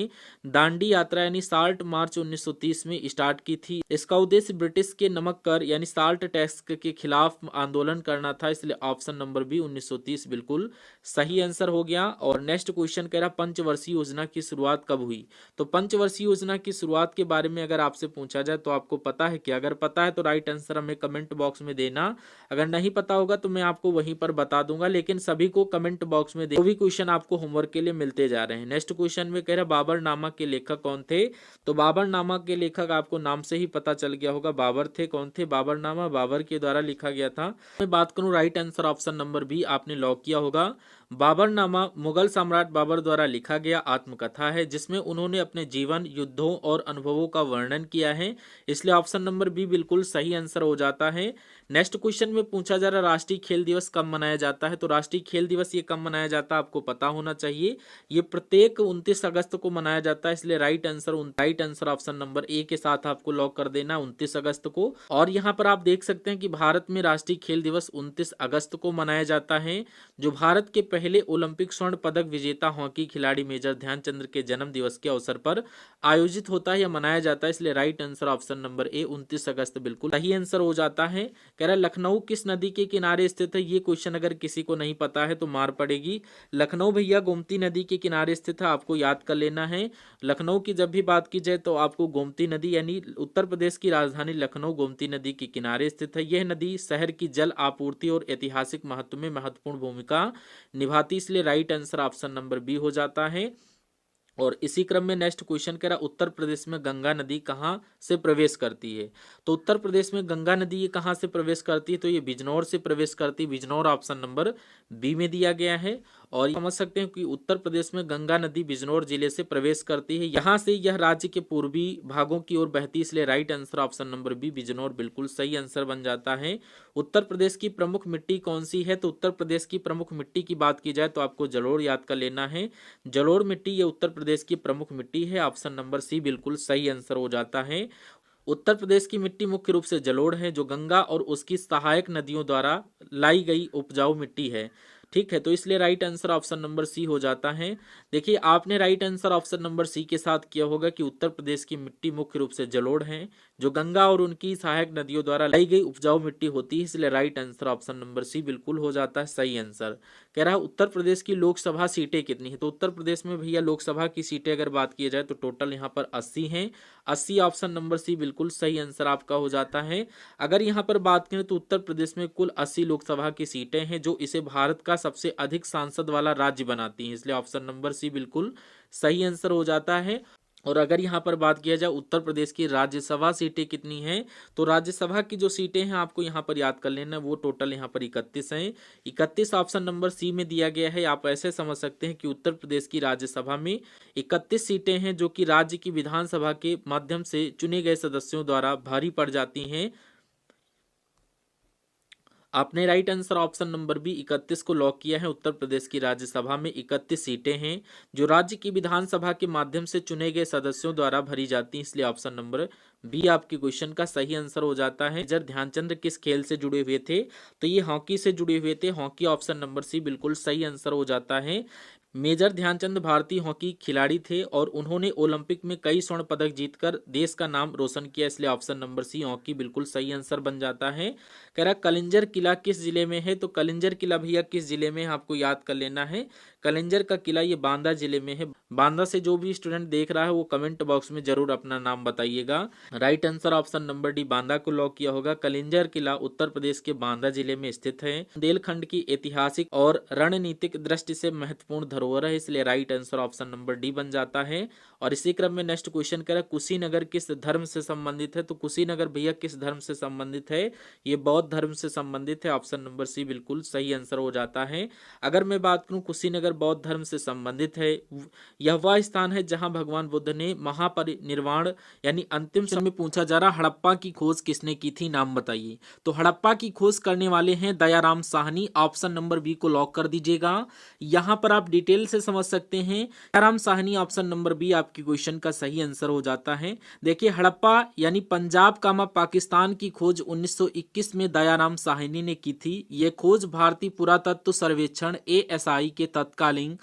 दांडी यात्रा यानी साल्ट मार्च 1930 में स्टार्ट की थी। इसका उद्देश्य ब्रिटिश के नमक कर यानी साल्ट टैक्स के खिलाफ आंदोलन करना था, इसलिए ऑप्शन नंबर बी 1930 बिल्कुल सही आंसर हो गया। और नेक्स्ट क्वेश्चन कह रहा पंचवर्षीय योजना की शुरुआत कब हुई। तो पंचवर्षीय योजना की शुरुआत के बारे में अगर आपसे पूछा जाए तो आपको पता है कि, अगर पता है तो राइट आंसर हमें कमेंट बॉक्स में देना। अगर नहीं पता होगा तो मैं आपको वहीं पर बता दूंगा, लेकिन सभी को कमेंट बॉक्स में जो भी क्वेश्चन आपको होमवर्क के लिए मिलते जा रहे हैं। नेक्स्ट क्वेश्चन में कह रहा बाबरनामा के लेखक कौन थे। तो बाबरनामा के लेखक आपको नाम से ही पता चल गया होगा, बाबर थे। कौन थे, बाबरनामा बाबर के द्वारा लिखा गया था। मैं बात करूं right answer option number B आपने लॉक किया होगा। बाबरनामा मुगल सम्राट बाबर द्वारा लिखा गया आत्मकथा है, जिसमें उन्होंने अपने जीवन, युद्धों और अनुभवों का वर्णन किया है, इसलिए ऑप्शन नंबर बी बिल्कुल सही आंसर हो जाता है। नेक्स्ट क्वेश्चन में पूछा जा रहा राष्ट्रीय खेल दिवस कब मनाया जाता है। तो राष्ट्रीय खेल दिवस ये कब मनाया जाता है आपको पता होना चाहिए। ये प्रत्येक 29 अगस्त को मनाया जाता है, इसलिए right answer option number A के साथ आपको लॉक कर देना 29 अगस्त को। और यहाँ पर आप देख सकते हैं कि भारत में राष्ट्रीय खेल दिवस 29 अगस्त को मनाया जाता है, जो भारत के पहले ओलंपिक स्वर्ण पदक विजेता हॉकी खिलाड़ी मेजर ध्यानचंद्र के जन्म दिवस के अवसर पर आयोजित होता है या मनाया जाता है, इसलिए right answer option number A 29 अगस्त बिल्कुल सही आंसर हो जाता है। कह रहा लखनऊ किस नदी के किनारे स्थित है। ये क्वेश्चन अगर किसी को नहीं पता है तो मार पड़ेगी। लखनऊ भैया गोमती नदी के किनारे स्थित है, आपको याद कर लेना है। लखनऊ की जब भी बात की जाए तो आपको गोमती नदी यानी उत्तर प्रदेश की राजधानी लखनऊ गोमती नदी के किनारे स्थित है। यह नदी शहर की जल आपूर्ति और ऐतिहासिक महत्व में महत्वपूर्ण भूमिका निभाती, इसलिए right answer option number B हो जाता है। और इसी क्रम में नेक्स्ट क्वेश्चन कह रहा उत्तर प्रदेश में गंगा नदी कहाँ से प्रवेश करती है। तो उत्तर प्रदेश में गंगा नदी ये कहाँ से प्रवेश करती है, तो ये बिजनौर से प्रवेश करती है। बिजनौर ऑप्शन नंबर बी में दिया गया है। और समझ सकते हैं कि उत्तर प्रदेश में गंगा नदी बिजनौर जिले से प्रवेश करती है। यहाँ से यह राज्य के पूर्वी भागों की ओर बहती, इसलिए right answer option number B Bijnor बिल्कुल सही आंसर बन जाता है। उत्तर प्रदेश की प्रमुख मिट्टी कौन सी है। तो उत्तर प्रदेश की प्रमुख मिट्टी की बात की जाए तो आपको जलोढ़ याद कर लेना है। जलोढ़ मिट्टी ये उत्तर प्रदेश की प्रमुख मिट्टी है, ऑप्शन नंबर सी बिल्कुल सही आंसर हो जाता है। उत्तर प्रदेश की मिट्टी मुख्य रूप से जलोढ़ है, जो गंगा और उसकी सहायक नदियों द्वारा लाई गई उपजाऊ मिट्टी है। ठीक है, तो इसलिए right answer option number C हो जाता है। देखिए, आपने right answer option number C के साथ किया होगा कि उत्तर प्रदेश की मिट्टी मुख्य रूप से जलोढ़ है, जो गंगा और उनकी सहायक नदियों द्वारा लाई गई उपजाऊ मिट्टी होती है, इसलिए right answer option number C बिल्कुल हो जाता है सही आंसर। कह रहा है उत्तर प्रदेश की लोकसभा सीटें कितनी है, तो उत्तर प्रदेश में भैया लोकसभा की सीटें अगर बात की जाए तो टोटल यहाँ पर 80 हैं। 80 ऑप्शन नंबर सी बिल्कुल सही आंसर आपका हो जाता है। अगर यहाँ पर बात करें तो उत्तर प्रदेश में कुल 80 लोकसभा की सीटें हैं, जो इसे भारत का सबसे अधिक सांसद वाला राज्य बनाती हैं, इसलिए ऑप्शन नंबर सी बिल्कुल सही आंसर हो जाता है। और अगर यहाँ पर बात किया जाए उत्तर प्रदेश की राज्यसभा सीटें कितनी हैं, तो राज्यसभा की जो सीटें हैं आपको यहाँ पर याद कर लेना, वो टोटल यहाँ पर 31 हैं। 31 ऑप्शन नंबर सी में दिया गया है। आप ऐसे समझ सकते हैं कि उत्तर प्रदेश की राज्यसभा में 31 सीटें हैं, जो कि राज्य की विधानसभा के माध्यम से चुने गए सदस्यों द्वारा भारी पड़ जाती हैं। आपने right answer option number B 31 को लॉक किया है। उत्तर प्रदेश की राज्यसभा में 31 सीटें हैं, जो राज्य की विधानसभा के माध्यम से चुने गए सदस्यों द्वारा भरी जाती हैं, इसलिए ऑप्शन नंबर बी आपके क्वेश्चन का सही आंसर हो जाता है। मेजर ध्यानचंद किस खेल से जुड़े हुए थे, तो ये हॉकी से जुड़े हुए थे। हॉकी ऑप्शन नंबर सी बिल्कुल सही आंसर हो जाता है। मेजर ध्यानचंद भारतीय हॉकी खिलाड़ी थे और उन्होंने ओलंपिक में कई स्वर्ण पदक जीतकर देश का नाम रोशन किया, इसलिए ऑप्शन नंबर सी हॉकी बिल्कुल सही आंसर बन जाता है। कह रहा कलिंजर किला किस जिले में है, तो कलिंजर किला भैया किस जिले में है आपको याद कर लेना है। कलिंजर का किला ये बांदा जिले में है। बांदा से जो भी स्टूडेंट देख रहा है वो कमेंट बॉक्स में जरूर अपना नाम बताइएगा। Right answer option number D Banda को लॉक किया होगा। कलिंजर किला उत्तर प्रदेश के बांदा जिले में स्थित है। बुंदेलखंड की ऐतिहासिक और रणनीतिक दृष्टि से महत्वपूर्ण धरोहर है, इसलिए right answer option number D बन जाता है। और इसी क्रम में नेक्स्ट क्वेश्चन कह रहा है कुशीनगर किस धर्म से संबंधित है, तो कुशीनगर भैया किस धर्म से संबंधित है, ये बौद्ध धर्म से संबंधित है। ऑप्शन नंबर सी बिल्कुल सही आंसर हो जाता है। अगर मैं बात करूं कुशीनगर बौद्ध धर्म से संबंधित है, यह वह स्थान है जहां भगवान बुद्ध ने महापरिनिर्वाण यानी अंतिम समय में पूछा जा रहा हड़प्पा की खोज किसने की थी, नाम बताइए। तो हड़प्पा की खोज करने वाले हैं Dayaram Sahni. Option number B को लॉक कर दीजिएगा। यहां पर आप डिटेल से समझ सकते हैं। Dayaram Sahni option number B आपकी क्वेश्चन का सही आंसर हो जाता है। देखिए हड़प्पा यानी पंजाब कामा पाकिस्तान की खोज 1921 में दयाराम साहनी ने की थी। यह खोज भारतीय पुरातत्व सर्वेक्षण ASI के तत्कालीन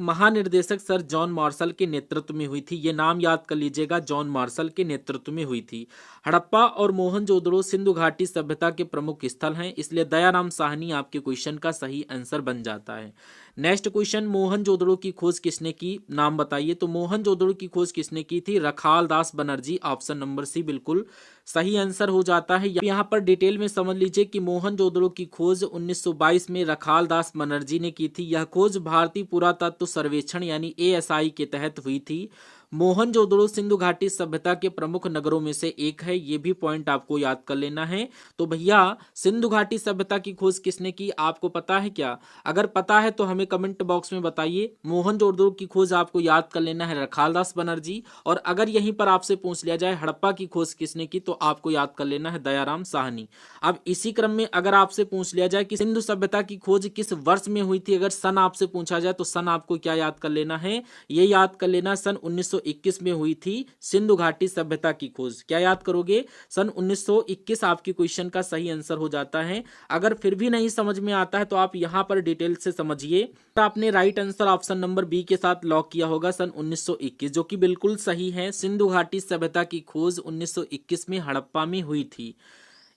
महानिर्देशक सर जॉन मार्शल के नेतृत्व में हुई थी। ये नाम याद कर लीजिएगा, जॉन मार्शल के नेतृत्व में हुई थी। हड़प्पा और मोहनजोदड़ो सिंधु घाटी सभ्यता के प्रमुख स्थल हैं, इसलिए दयाराम साहनी आपके क्वेश्चन का सही आंसर बन जाता है। नेक्स्ट क्वेश्चन मोहनजोदड़ो की खोज किसने की, नाम बताइए। तो मोहनजोदड़ो की खोज किसने की थी, रखाल दास बनर्जी। ऑप्शन नंबर सी बिल्कुल सही आंसर हो जाता है। यहाँ पर डिटेल में समझ लीजिए कि मोहनजोदड़ो की खोज 1922 में रखाल दास बनर्जी ने की थी। यह खोज भारतीय पुरातत्व सर्वेक्षण यानी ASI के तहत हुई थी। मोहनजोदड़ो सिंधु घाटी सभ्यता के प्रमुख नगरों में से एक है, ये भी पॉइंट आपको याद कर लेना है। तो भैया सिंधु घाटी सभ्यता की खोज किसने की, आपको पता है क्या? अगर पता है तो हमें कमेंट बॉक्स में बताइए। मोहनजोदड़ो की खोज आपको याद कर लेना है रखालदास बनर्जी, और अगर यहीं पर आपसे पूछ लिया जाए हड़प्पा की खोज किसने की, तो आपको याद कर लेना है दयाराम साहनी। अब इसी क्रम में अगर आपसे पूछ लिया जाए कि सिंधु सभ्यता की खोज किस वर्ष में हुई थी, अगर सन आपसे पूछा जाए तो सन आपको क्या याद कर लेना है, ये याद कर लेना सन 1921 में हुई थी सिंधु घाटी सभ्यता की खोज। क्या याद करोगे, सन 1921 आपकी क्वेश्चन का सही आंसर हो जाता है। अगर फिर भी नहीं समझ में आता है तो आप यहां पर डिटेल से समझिए। आपने right answer option number B के साथ लॉक किया होगा सन 1921, जो कि बिल्कुल सही है। सिंधु घाटी सभ्यता की खोज 1921 में हड़प्पा में हुई थी।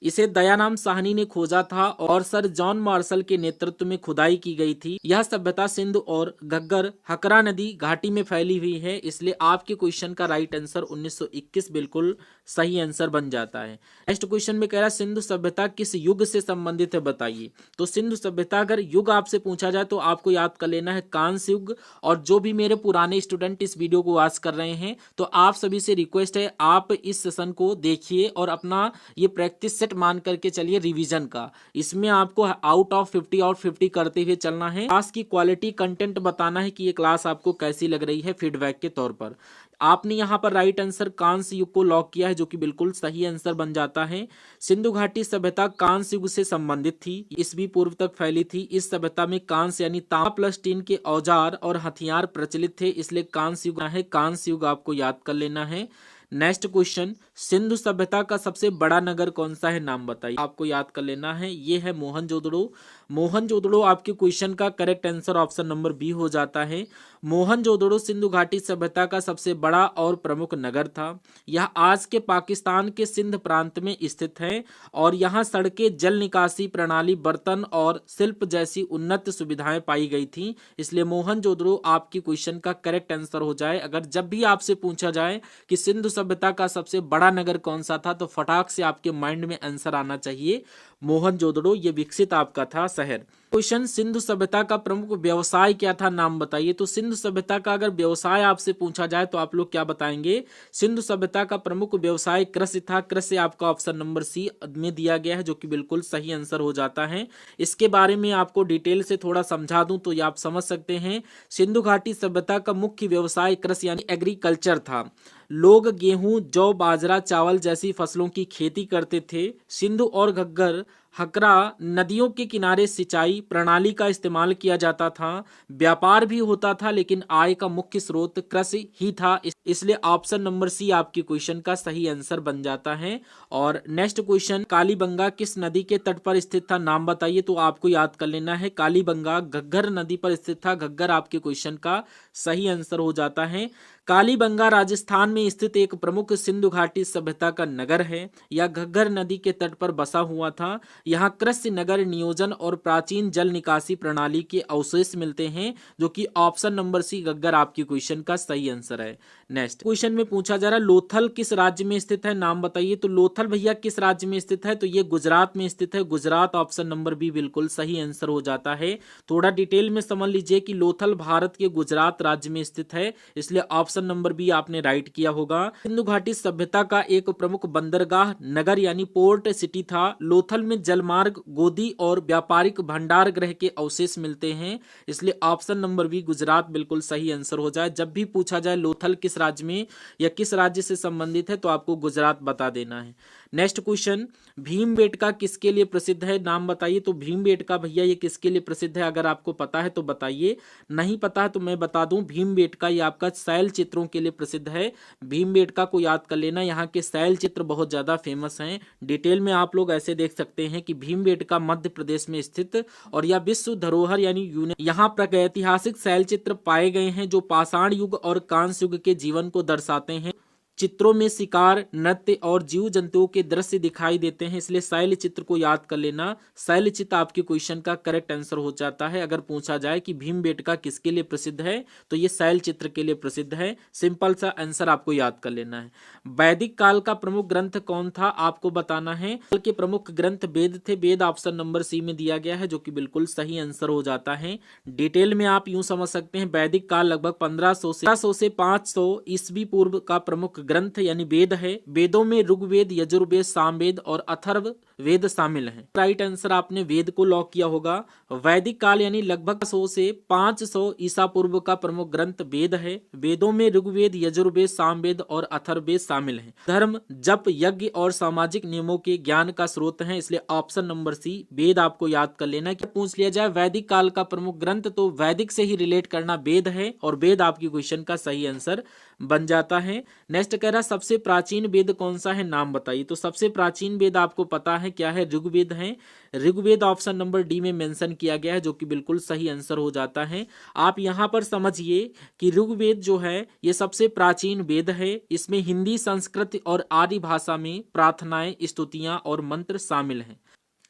इसे दयाराम साहनी ने खोजा था और सर जॉन मार्शल के नेतृत्व में खुदाई की गई थी। यह सभ्यता सिंधु और घग्गर हकरा नदी घाटी में फैली हुई है, इसलिए आपके क्वेश्चन का राइट आंसर 1921 बिल्कुल सही आंसर बन जाता है। नेक्स्ट क्वेश्चन में कह रहा है सिंधु सभ्यता किस युग से संबंधित है, बताइए। तो सिंधु सभ्यता अगर युग आपसे पूछा जाए तो आपको याद कर लेना है कांस्य युग। और जो भी मेरे पुराने स्टूडेंट इस वीडियो को वॉच कर रहे हैं तो आप सभी से रिक्वेस्ट है आप इस सेशन को देखिए और अपना ये प्रैक्टिस मान करके चलिए रिवीजन का। इसमें आपको आउट ऑफ 50 करते हुए चलना है। क्लास की क्वालिटी कंटेंट बताना है कि ये क्लास आपको कैसी लग रही है फीडबैक के तौर पर। आपने यहां पर राइट आंसर कांस्य युग को लॉक किया है, जो कि बिल्कुल सही आंसर बन जाता है। सिंधु घाटी सभ्यता कांस्य युग से संबंधित थी, ईसवी पूर्व तक फैली थी। इस सभ्यता में कांस्य यानी तांबा प्लस टीन के औजार और हथियार प्रचलित थे, इसलिए कांस्य युग है। कांस्य युग आपको याद कर लेना है। नेक्स्ट क्वेश्चन, सिंधु सभ्यता का सबसे बड़ा नगर कौन सा है, नाम बताइए। आपको याद कर लेना है, ये है मोहनजोदड़ो। मोहनजोदड़ो आपके क्वेश्चन का correct answer option number B हो जाता है। मोहनजोदड़ो सिंधु घाटी सभ्यता का सबसे बड़ा और प्रमुख नगर था। यह आज के पाकिस्तान के सिंध प्रांत में स्थित है और यहाँ सड़कें, जल निकासी प्रणाली, बर्तन और शिल्प जैसी उन्नत सुविधाएं पाई गई थी। इसलिए मोहनजोदड़ो आपकी क्वेश्चन का करेक्ट आंसर हो जाए। अगर जब भी आपसे पूछा जाए कि सिंधु सभ्यता का सबसे बड़ा नगर कौन सा था, तो फटाक से आपके माइंड में आंसर आना चाहिए मोहनजोदड़ो। ये विकसित आपका था शहर। क्वेश्चन, सिंधु सभ्यता का प्रमुख व्यवसाय क्या था, नाम बताइए। तो सिंधु सभ्यता का अगर व्यवसाय आपसे पूछा जाए तो आप लोग क्या बताएंगे? सिंधु सभ्यता का प्रमुख व्यवसाय कृषि था। कृषि आपका ऑप्शन नंबर सी में दिया गया है, जो कि बिल्कुल सही आंसर हो जाता है। इसके बारे में आपको डिटेल से थोड़ा समझा दूं तो ये आप समझ सकते हैं। सिंधु घाटी सभ्यता का मुख्य व्यवसाय कृषि यानी एग्रीकल्चर था। लोग गेहूं, जौ, बाजरा, चावल जैसी फसलों की खेती करते थे। सिंधु और घग्गर, हकरा नदियों के किनारे सिंचाई प्रणाली का इस्तेमाल किया जाता था। व्यापार भी होता था, लेकिन आय का मुख्य स्रोत कृषि ही था। इसलिए ऑप्शन नंबर सी आपकी क्वेश्चन का सही आंसर बन जाता है। और नेक्स्ट क्वेश्चन, कालीबंगा किस नदी के तट पर स्थित था, नाम बताइए। तो आपको याद कर लेना है, कालीबंगा घग्गर नदी पर स्थित था। घग्गर आपके क्वेश्चन का सही आंसर हो जाता है। कालीबंगा राजस्थान में स्थित एक प्रमुख सिंधु घाटी सभ्यता का नगर है। यह घग्गर नदी के तट पर बसा हुआ था। यहाँ कृषि, नगर नियोजन और प्राचीन जल निकासी प्रणाली के अवशेष मिलते हैं, जो कि ऑप्शन नंबर सी घग्गर आपकी क्वेश्चन का सही आंसर है। नेक्स्ट क्वेश्चन में पूछा जा रहा है, लोथल किस राज्य में स्थित है, नाम बताइए। तो लोथल भैया किस राज्य में स्थित है? तो ये गुजरात में स्थित है। गुजरात ऑप्शन नंबर बी बिल्कुल सही आंसर हो जाता है। थोड़ा डिटेल में समझ लीजिए कि लोथल भारत के गुजरात राज्य में स्थित है, इसलिए ऑप्शन नंबर बी आपने राइट किया होगा। सिंधु घाटी सभ्यता का एक प्रमुख बंदरगाह नगर यानी पोर्ट सिटी था। लोथल में जलमार्ग, गोदी और व्यापारिक भंडार गृह के अवशेष मिलते हैं, इसलिए ऑप्शन नंबर बी गुजरात बिल्कुल सही आंसर हो जाए। जब भी पूछा जाए लोथल किस राज्य में या किस राज्य से संबंधित है, तो आपको गुजरात बता देना है। नेक्स्ट क्वेश्चन, भीमबेटका किसके लिए प्रसिद्ध है, नाम बताइए। तो भीमबेटका भैया ये किसके लिए प्रसिद्ध है? अगर आपको पता है तो बताइए, नहीं पता है तो मैं बता दूं। भीमबेटका ये आपका शैल चित्रों के लिए प्रसिद्ध है। भीमबेटका को याद कर लेना, यहाँ के शैल चित्र बहुत ज्यादा फेमस हैं। डिटेल में आप लोग ऐसे देख सकते हैं कि भीमबेटका मध्य प्रदेश में स्थित और यह विश्व धरोहर यानी यहाँ प्रागैतिहासिक शैल चित्र पाए गए हैं, जो पाषाण युग और कांस्य युग के जीवन को दर्शाते हैं। चित्रों में शिकार, नृत्य और जीव जंतुओं के दृश्य दिखाई देते हैं, इसलिए शैल चित्र को याद कर लेना। शैल चित्र आपके क्वेश्चन का करेक्ट आंसर हो जाता है। अगर पूछा जाए कि भीमबेटका किसके लिए प्रसिद्ध है, तो ये शैल चित्र के लिए प्रसिद्ध है। सिंपल सा आंसर आपको याद कर लेना है। वैदिक काल का प्रमुख ग्रंथ कौन था, आपको बताना है। काल के प्रमुख ग्रंथ वेद थे। वेद ऑप्शन नंबर सी में दिया गया है, जो कि बिल्कुल सही आंसर हो जाता है। डिटेल में आप यूं समझ सकते हैं, वैदिक काल लगभग 1500 से 500 ईस्वी पूर्व का प्रमुख ग्रंथ यानी वेद है। वेदों में ऋग्वेद, यजुर्वेद, सामवेद और अथर्व वेद शामिल हैं। राइट आंसर आपने वेद को लॉक किया होगा। वैदिक काल यानी लगभग 100 से 500 ईसा पूर्व का प्रमुख ग्रंथ वेद है। वेदों में ऋग्वेद, यजुर्वेद, सामवेद और अथर्ववेद शामिल हैं। धर्म, जप, यज्ञ और सामाजिक नियमों के ज्ञान का स्रोत है, इसलिए ऑप्शन नंबर सी वेद आपको याद कर लेना। कि पूछ लिया जाए वैदिक काल का प्रमुख ग्रंथ, तो वैदिक से ही रिलेट करना वेद है और वेद आपकी क्वेश्चन का सही आंसर बन जाता है। नेक्स्ट कह रहा सबसे प्राचीन वेद कौन सा है, नाम बताइए। तो सबसे प्राचीन वेद आपको पता है क्या है, ऋग्वेद है। ऋग्वेद ऑप्शन नंबर डी में मेंशन किया गया है, जो कि बिल्कुल सही आंसर हो जाता है। आप यहां पर समझिए कि ऋग्वेद जो है ये सबसे प्राचीन वेद है। इसमें हिंदी, संस्कृत और आर्य भाषा में प्रार्थनाएं, स्तुतियां और मंत्र शामिल हैं।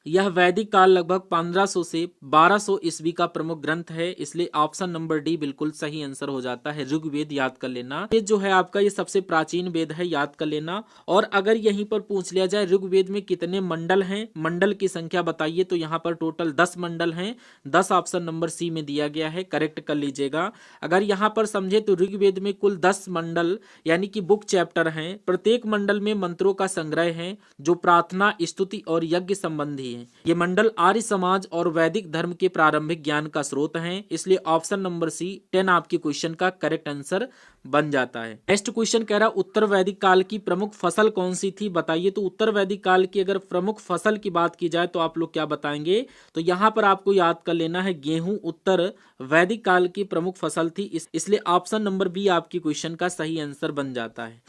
यह वैदिक काल लगभग 1500 से 1200 ईस्वी का प्रमुख ग्रंथ है, इसलिए ऑप्शन नंबर डी बिल्कुल सही आंसर हो जाता है। ऋग्वेद याद कर लेना, ये जो है आपका ये सबसे प्राचीन वेद है, याद कर लेना। और अगर यहीं पर पूछ लिया जाए ऋग्वेद में कितने मंडल हैं, मंडल की संख्या बताइए, तो यहाँ पर टोटल 10 मंडल हैं। 10 ऑप्शन नंबर सी में दिया गया है, करेक्ट कर लीजिएगा। अगर यहाँ पर समझे तो ऋग्वेद में कुल 10 मंडल यानी कि बुक चैप्टर हैं। प्रत्येक मंडल में मंत्रों का संग्रह है, जो प्रार्थना, स्तुति और यज्ञ संबंधी है। ये मंडल आर्य समाज और वैदिक धर्म के प्रारंभिक ज्ञान का स्रोत हैं, इसलिए ऑप्शन नंबर सी 10 आपके क्वेश्चन का करेक्ट आंसर बन जाता है। नेक्स्ट क्वेश्चन कह रहा उत्तर वैदिक काल की प्रमुख फसल कौन सी थी, बताइए। तो उत्तर वैदिक काल की अगर प्रमुख फसल की बात की जाए तो आप लोग क्या बताएंगे, तो यहाँ पर आपको याद कर लेना है गेहूं उत्तर वैदिक काल की प्रमुख फसल थी, इसलिए ऑप्शन नंबर बी आपकी क्वेश्चन का सही आंसर बन जाता है।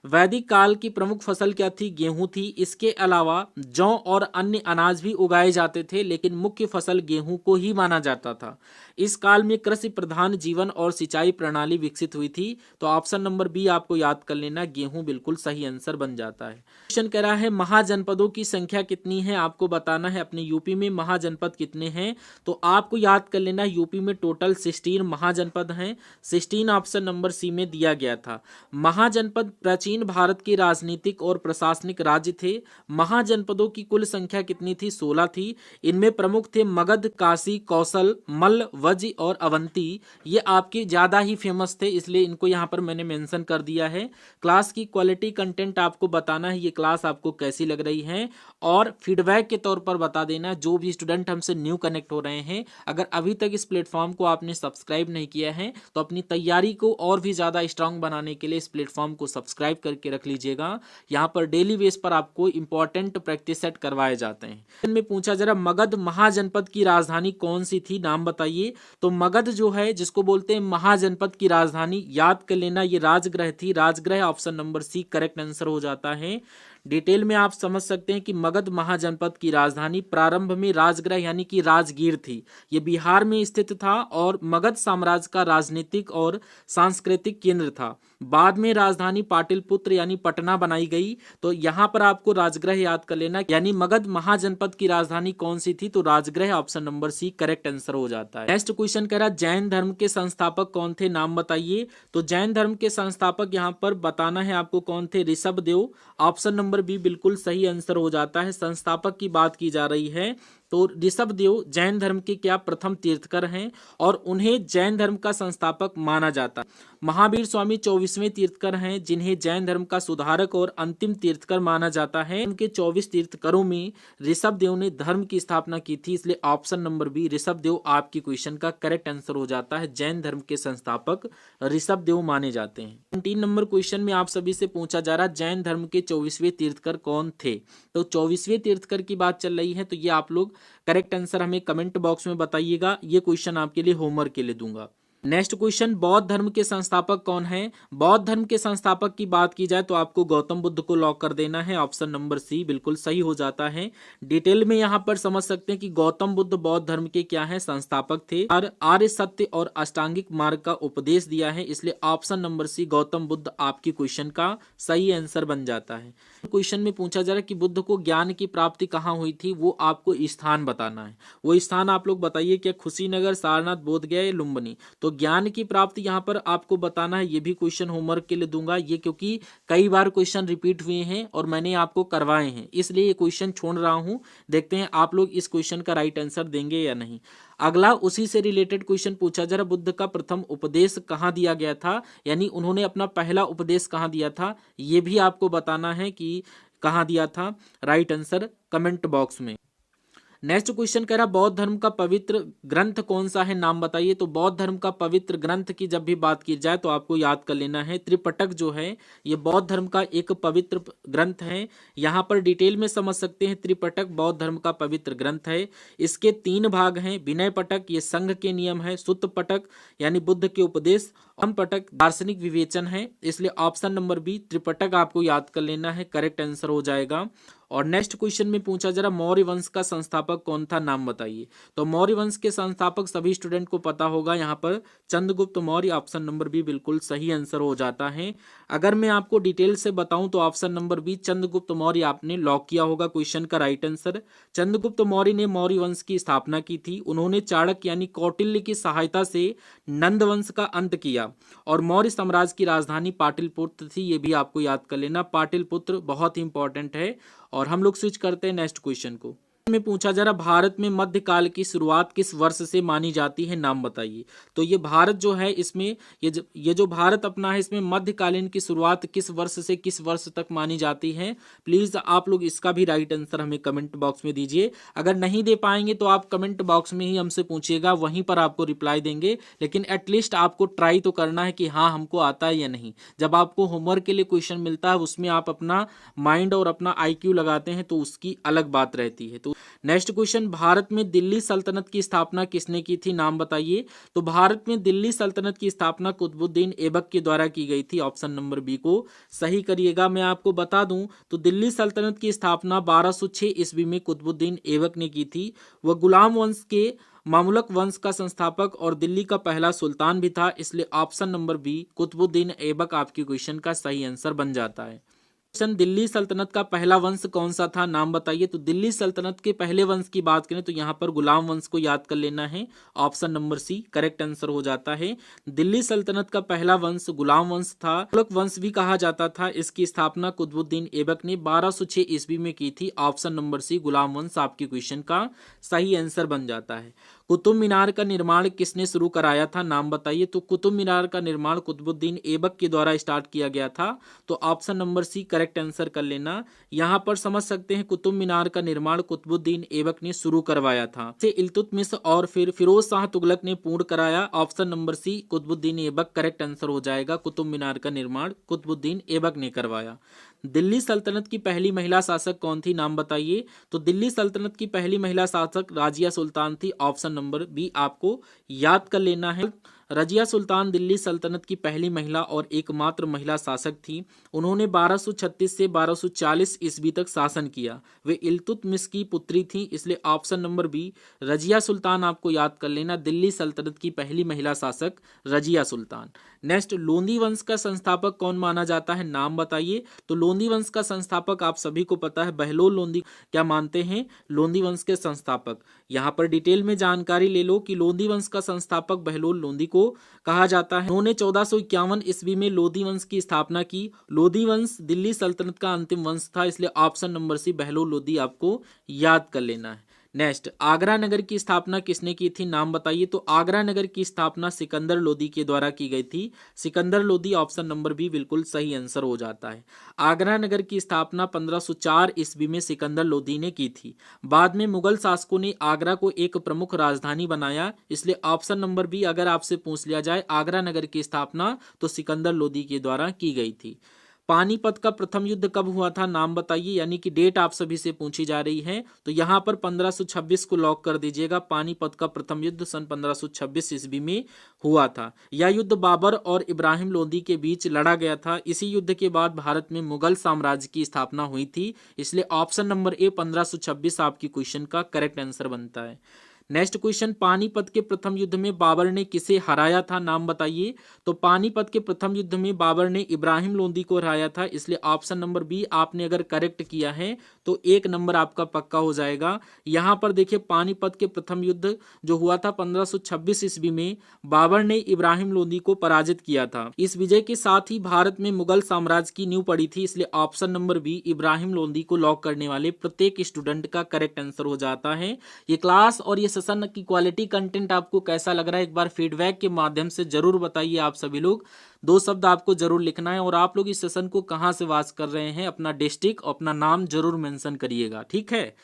वैदिक काल की प्रमुख फसल क्या थी? गेहूं थी। इसके अलावा जौ और अन्य अनाज भी उगाए जाते थे, लेकिन मुख्य फसल गेहूं को ही माना जाता था। इस काल में कृषि प्रधान जीवन और सिंचाई प्रणाली विकसित हुई थी। तो ऑप्शन नंबर बी आपको याद कर लेना, गेहूं बिल्कुल सही आंसर बन जाता है। क्वेश्चन कह रहा है महाजनपदों की संख्या कितनी है? आपको बताना है अपने यूपी में महाजनपद कितने हैं। तो आपको याद कर लेना, यूपी में टोटल 16 महाजनपद हैं। 16 ऑप्शन नंबर सी में दिया गया था। महाजनपद प्राचीन भारत के राजनीतिक और प्रशासनिक राज्य थे। महाजनपदों की कुल संख्या कितनी थी? 16 थी। इनमें प्रमुख थे मगध, काशी, कौशल, मल्ल, वज्र और अवंती। ये आपके ज्यादा ही फेमस थे, इसलिए इनको यहाँ पर मैंने मेंशन कर दिया है। क्लास की क्वालिटी कंटेंट आपको बताना है, ये क्लास आपको कैसी लग रही है, और फीडबैक के तौर पर बता देना। जो भी स्टूडेंट हमसे न्यू कनेक्ट हो रहे हैं, अगर अभी तक इस प्लेटफॉर्म को आपने सब्सक्राइब नहीं किया है तो अपनी तैयारी को और भी ज़्यादा स्ट्रांग बनाने के लिए इस प्लेटफॉर्म को सब्सक्राइब करके रख लीजिएगा। यहाँ पर डेली बेस पर आपको इंपॉर्टेंट प्रैक्टिस सेट करवाए जाते हैं। इनमें पूछा जरा मगध महाजनपद की राजधानी कौन सी थी? नाम बताइए। तो मगध जो है, जिसको बोलते हैं महाजनपद की राजधानी, याद कर लेना, ये राजगृह थी। Rajgriha option number C correct answer हो जाता है। डिटेल में आप समझ सकते हैं कि मगध महाजनपद की राजधानी प्रारंभ में राजगृह यानी कि राजगीर थी। ये बिहार में स्थित था और मगध साम्राज्य का राजनीतिक और सांस्कृतिक केंद्र था। बाद में राजधानी पाटलिपुत्र यानी पटना बनाई गई। तो यहाँ पर आपको राजगृह याद कर लेना, यानी मगध महाजनपद की राजधानी कौन सी थी? तो Rajgriha option number C correct answer हो जाता है। नेक्स्ट क्वेश्चन कह रहा है जैन धर्म के संस्थापक कौन थे? नाम बताइए। तो जैन धर्म के संस्थापक यहाँ पर बताना है आपको कौन थे? ऋषभदेव। ऑप्शन नंबर बी बिल्कुल सही आंसर हो जाता है। संस्थापक की बात की जा रही है तो ऋषभदेव जैन धर्म के क्या प्रथम तीर्थकर हैं और उन्हें जैन धर्म का संस्थापक माना जाता है। महावीर स्वामी 24वें तीर्थकर हैं, जिन्हें जैन धर्म का सुधारक और अंतिम तीर्थकर माना जाता है। उनके 24 तीर्थकरों में ऋषभदेव ने धर्म की स्थापना की थी, इसलिए ऑप्शन नंबर बी ऋषभदेव आपकी क्वेश्चन का करेक्ट आंसर हो जाता है। जैन धर्म के संस्थापक ऋषभदेव माने जाते हैं। 3 नंबर क्वेश्चन में आप सभी से पूछा जा रहा है जैन धर्म के 24वें तीर्थकर कौन थे? तो 24वें तीर्थकर की बात चल रही है, तो ये आप लोग करेक्ट आंसर हमें कमेंट बॉक्स में बताइएगा। ये क्वेश्चन आपके लिए होमवर्क के लिए दूंगा। नेक्स्ट क्वेश्चन, बौद्ध धर्म के संस्थापक कौन है? बौद्ध धर्म के संस्थापक की बात की जाए तो आपको गौतम बुद्ध को लॉक कर देना है। ऑप्शन नंबर सी बिल्कुल सही हो जाता है। डिटेल में यहाँ पर समझ सकते हैं कि गौतम बुद्ध बौद्ध धर्म के क्या है? संस्थापक थे और आर्य सत्य और अष्टांगिक मार्ग का उपदेश दिया है, इसलिए option number C Gautam Buddha आपकी क्वेश्चन का सही आंसर बन जाता है। क्वेश्चन में पूछा जा रहा है कि बुद्ध को ज्ञान की प्राप्ति कहाँ हुई थी? वो आपको स्थान बताना है। वो स्थान आप लोग बताइए, क्या कुशीनगर, सारनाथ, बोधगया या लुम्बिनी? तो ज्ञान की प्राप्ति यहाँ पर आपको बताना है। ये भी क्वेश्चन होमवर्क के लिए दूंगा, ये क्योंकि कई बार क्वेश्चन रिपीट हुए हैं और मैंने आपको करवाए हैं, इसलिए ये क्वेश्चन छोड़ रहा हूं। देखते हैं आप लोग इस क्वेश्चन का राइट आंसर देंगे या नहीं। अगला उसी से रिलेटेड क्वेश्चन पूछा जा रहा, बुद्ध का प्रथम उपदेश कहाँ दिया गया था, यानी उन्होंने अपना पहला उपदेश कहाँ दिया था, ये भी आपको बताना है कि कहाँ दिया था। राइट आंसर कमेंट बॉक्स में। नेक्स्ट क्वेश्चन कह रहा बौद्ध धर्म का पवित्र ग्रंथ कौन सा है? नाम बताइए। तो बौद्ध धर्म का पवित्र ग्रंथ की जब भी बात की जाए तो आपको याद कर लेना है त्रिपिटक जो है ये बौद्ध धर्म का एक पवित्र ग्रंथ है। यहाँ पर डिटेल में समझ सकते हैं, त्रिपिटक बौद्ध धर्म का पवित्र ग्रंथ है। इसके 3 भाग हैं। विनय पटक ये संघ के नियम है, सुत्त पटक यानी बुद्ध के उपदेश, अम पटक दार्शनिक विवेचन है, इसलिए ऑप्शन नंबर बी त्रिपिटक आपको याद कर लेना है, करेक्ट आंसर हो जाएगा। और नेक्स्ट क्वेश्चन में पूछा जरा मौर्य वंश का संस्थापक कौन था? नाम बताइए। तो मौर्य वंश के संस्थापक सभी स्टूडेंट को पता होगा, यहाँ पर Chandragupta Maurya option number B बिल्कुल सही आंसर हो जाता है। अगर मैं आपको डिटेल से बताऊं तो option number B Chandragupta Maurya आपने लॉक किया होगा क्वेश्चन का राइट आंसर। चंद्रगुप्त मौर्य ने मौर्य वंश की स्थापना की थी। उन्होंने चाणक्य यानी कौटिल्य की सहायता से नंद वंश का अंत किया और मौर्य साम्राज्य की राजधानी पाटलिपुत्र थी, ये भी आपको याद कर लेना। पाटलिपुत्र बहुत ही इंपॉर्टेंट है। और हम लोग स्विच करते हैं नेक्स्ट क्वेश्चन को। में पूछा जा रहा भारत में मध्यकाल की शुरुआत किस वर्ष से मानी जाती है? नाम बताइए। तो ये भारत जो है इसमें ये जो भारत अपना है इसमें मध्यकालीन की शुरुआत किस वर्ष से किस वर्ष तक मानी जाती है? प्लीज आप लोग इसका भी राइट आंसर हमें कमेंट बॉक्स में दीजिए। अगर नहीं दे पाएंगे तो आप कमेंट बॉक्स में ही हमसे पूछिएगा, वहीं पर आपको रिप्लाई देंगे, लेकिन एटलीस्ट आपको ट्राई तो करना है कि हाँ हमको आता है या नहीं। जब आपको होमवर्क के लिए क्वेश्चन मिलता है उसमें आप अपना माइंड और अपना IQ लगाते हैं तो उसकी अलग बात रहती है। तो नेक्स्ट क्वेश्चन, भारत में दिल्ली सल्तनत की स्थापना किसने की थी, नाम बताइए। तो भारत में दिल्ली सल्तनत की स्थापना कुतुबुद्दीन ऐबक के द्वारा की गई थी। ऑप्शन नंबर बी को सही करिएगा। मैं आपको बता दूं तो दिल्ली सल्तनत की स्थापना 1206 ईस्वी में कुतुबुद्दीन ऐबक ने की थी। वह गुलाम वंश के मामुलक वंश का संस्थापक और दिल्ली का पहला सुल्तान भी था, इसलिए option number B Qutbuddin Aibak आपके क्वेश्चन का सही आंसर बन जाता है। दिल्ली सल्तनत का पहला वंश कौन सा था, नाम बताइए। तो दिल्ली सल्तनत के पहले वंश की बात करें तो यहाँ पर गुलाम वंश को याद कर लेना है। Option number C correct answer हो जाता है। दिल्ली सल्तनत का पहला वंश गुलाम वंश था, तुगलक वंश भी कहा जाता था। इसकी स्थापना कुतुबुद्दीन ऐबक ने 1206 ईस्वी में की थी। ऑप्शन नंबर सी गुलाम वंश आपके क्वेश्चन का सही आंसर बन जाता है। कुतुब मीनार का निर्माण किसने शुरू कराया था, नाम बताइए। तो कुतुब मीनार का निर्माण कुतुबुद्दीन ऐबक के द्वारा स्टार्ट किया गया था। तो option number C correct answer कर लेना। यहाँ पर समझ सकते हैं कुतुब मीनार का निर्माण कुतुबुद्दीन ऐबक ने शुरू करवाया था। इसे इल्तुतमिश और फिर फिरोज शाह तुगलक ने पूर्ण कराया। Option number C Qutubuddin Aibak correct answer हो जाएगा। कुतुब मीनार का निर्माण कुतुबुद्दीन ऐबक ने करवाया। दिल्ली सल्तनत की पहली महिला शासक कौन थी, नाम बताइए। तो दिल्ली सल्तनत की पहली महिला शासक राजिया सुल्तान थी। ऑप्शन नंबर बी आपको याद कर लेना है। रजिया सुल्तान दिल्ली सल्तनत की पहली महिला और एकमात्र महिला शासक थी। उन्होंने 1236 से 1240 ईस्वी तक शासन किया। वे इल्तुतमिश की पुत्री थी, इसलिए option number B Razia Sultan आपको याद कर लेना। दिल्ली सल्तनत की पहली महिला शासक रजिया सुल्तान। नेक्स्ट, लोधी वंश का संस्थापक कौन माना जाता है, नाम बताइए। तो लोधी वंश का संस्थापक आप सभी को पता है, बहलोल लोधी क्या मानते हैं, लोधी वंश के संस्थापक। यहाँ पर डिटेल में जानकारी ले लो कि लोधी वंश का संस्थापक बहलोल लोधी को कहा जाता है। उन्होंने 1451 ईस्वी में लोधी वंश की स्थापना की। लोधी वंश दिल्ली सल्तनत का अंतिम वंश था, इसलिए option number C Bahlol Lodi आपको याद कर लेना है। नेक्स्ट, आगरा नगर की स्थापना किसने की थी, नाम बताइए। तो आगरा नगर की स्थापना सिकंदर लोधी के द्वारा की गई थी। Sikandar Lodi option number B बिल्कुल सही आंसर हो जाता है। आगरा नगर की स्थापना 1504 ईस्वी में सिकंदर लोधी ने की थी। बाद में मुगल शासकों ने आगरा को एक प्रमुख राजधानी बनाया, इसलिए ऑप्शन नंबर बी अगर आपसे पूछ लिया जाए आगरा नगर की स्थापना तो सिकंदर लोधी के द्वारा की गई थी। पानीपत का प्रथम युद्ध कब हुआ था, नाम बताइए। यानी कि डेट आप सभी से पूछी जा रही है, तो यहाँ पर 1526 को लॉक कर दीजिएगा। पानीपत का प्रथम युद्ध सन 1526 ईस्वी में हुआ था। यह युद्ध बाबर और इब्राहिम लोदी के बीच लड़ा गया था। इसी युद्ध के बाद भारत में मुगल साम्राज्य की स्थापना हुई थी, इसलिए ऑप्शन नंबर ए 1526 आपकी क्वेश्चन का करेक्ट आंसर बनता है। नेक्स्ट क्वेश्चन, पानीपत के प्रथम युद्ध में बाबर ने किसे हराया था, नाम बताइए। तो पानीपत के प्रथम युद्ध में बाबर ने इब्राहिम लोदी को हराया था, इसलिए ऑप्शन नंबर बी आपने अगर करेक्ट किया है तो एक नंबर आपका पक्का हो जाएगा। यहाँ पर देखिए पानीपत के प्रथम युद्ध जो हुआ था 1526 ईस्वी में, बाबर ने इब्राहिम लोदी को पराजित किया था। इस विजय के साथ ही भारत में मुगल साम्राज्य की नींव पड़ी थी, इसलिए option number B Ibrahim Lodi को लॉक करने वाले प्रत्येक स्टूडेंट का करेक्ट आंसर हो जाता है। ये क्लास और ये सेशन की क्वालिटी कंटेंट आपको कैसा लग रहा है, एक बार फीडबैक के माध्यम से जरूर बताइए। आप सभी लोग 2 शब्द आपको जरूर लिखना है, और आप लोग इस सेशन को कहां से वॉच कर रहे हैं, अपना डिस्ट्रिक्ट और अपना नाम जरूर मेंशन करिएगा, ठीक है।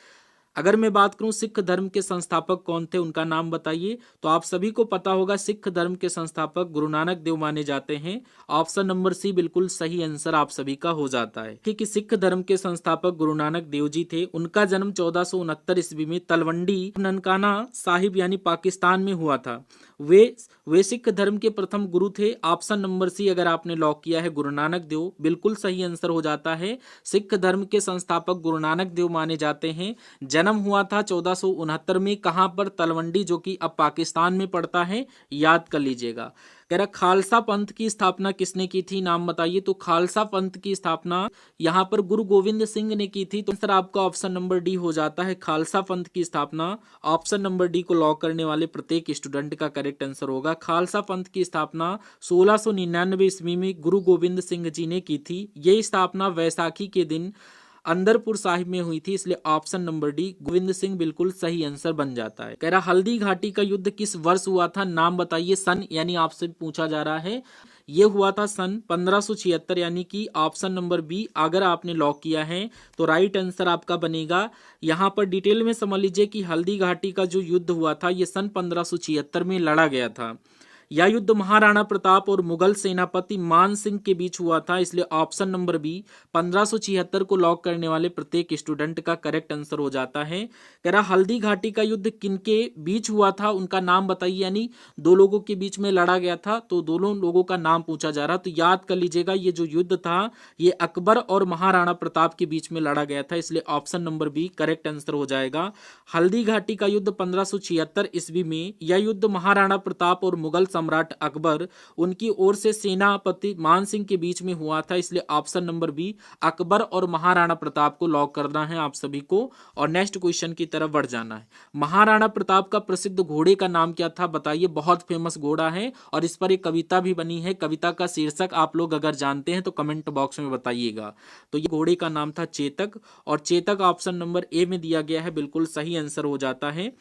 अगर मैं बात करूं सिख धर्म के संस्थापक कौन थे, उनका नाम बताइए। तो आप सभी को पता होगा सिख धर्म के संस्थापक गुरु नानक देव माने जाते हैं। ऑप्शन नंबर सी बिल्कुल सही आंसर आप सभी का हो जाता है। कि सिख धर्म के संस्थापक गुरु नानक देव जी थे। उनका जन्म 1469 ईस्वी में तलवंडी ननकाना साहिब यानी पाकिस्तान में हुआ था। वे सिख धर्म के प्रथम गुरु थे। ऑप्शन नंबर सी अगर आपने लॉक किया है गुरु नानक देव, बिल्कुल सही आंसर हो जाता है। सिख धर्म के संस्थापक गुरु नानक देव माने जाते हैं। जन्म हुआ था 1469 में, कहां पर, तलवंडी, जो कि अब पाकिस्तान में पड़ता है, याद कर लीजिएगा। कह रहा खालसा पंथ की स्थापना किसने की थी, नाम बताइए। तो खालसा पंथ की स्थापना यहां पर गुरु गोविंद सिंह ने की थी, तो आंसर आपका ऑप्शन नंबर डी हो जाता है। खालसा पंथ की स्थापना ऑप्शन नंबर डी को लॉक करने वाले प्रत्येक स्टूडेंट का करेक्ट आंसर होगा। खालसा पंथ की स्थापना 1699 ईस्वी में गुरु गोविंद सिंह जी ने की थी। ये स्थापना वैसाखी के दिन अंदरपुर साहिब में हुई थी, इसलिए option number D Govind Singh बिल्कुल सही आंसर बन जाता है। कह रहा हल्दी घाटी का युद्ध किस वर्ष हुआ था, नाम बताइए। सन यानी आपसे पूछा जा रहा है, ये हुआ था सन 1576, यानी कि ऑप्शन नंबर बी अगर आपने लॉक किया है तो राइट आंसर आपका बनेगा। यहाँ पर डिटेल में समझ लीजिए कि हल्दी घाटी का जो युद्ध हुआ था ये सन 1576 में लड़ा गया था। यह युद्ध महाराणा प्रताप और मुगल सेनापति मान सिंह के बीच हुआ था, इसलिए ऑप्शन नंबर बी 1576 को लॉक करने वाले प्रत्येक स्टूडेंट का करेक्ट आंसर हो जाता है। कह रहा हल्दी घाटी का युद्ध किनके बीच हुआ था, उनका नाम बताइए, यानी दो लोगों के बीच में लड़ा गया था, तो दोनों लोगों का नाम पूछा जा रहा। तो याद कर लीजिएगा, ये जो युद्ध था ये अकबर और महाराणा प्रताप के बीच में लड़ा गया था, इसलिए option number B correct answer हो जाएगा। हल्दी घाटी का युद्ध 1576 ईस्वी में, यह युद्ध महाराणा प्रताप और मुगल सम्राट अकबर उनकी ओर से सेनापति मान सिंह के बीच में हुआ था, इसलिए ऑप्शन नंबर बी अकबर और महाराणा प्रताप को लॉक करना है आप सभी को। और नेक्स्ट क्वेश्चन की तरफ बढ़ जाना है। महाराणा प्रताप का प्रसिद्ध घोड़े का नाम क्या था, बताइए। बहुत फेमस घोड़ा है और इस पर एक कविता भी बनी है। कविता का शीर्षक आप लोग अगर जानते हैं तो कमेंट बॉक्स में बताइएगा। तो ये घोड़े का नाम था चेतक, और चेतक ऑप्शन नंबर ए में दिया गया है, बिल्कुल सही आंसर हो जाता है।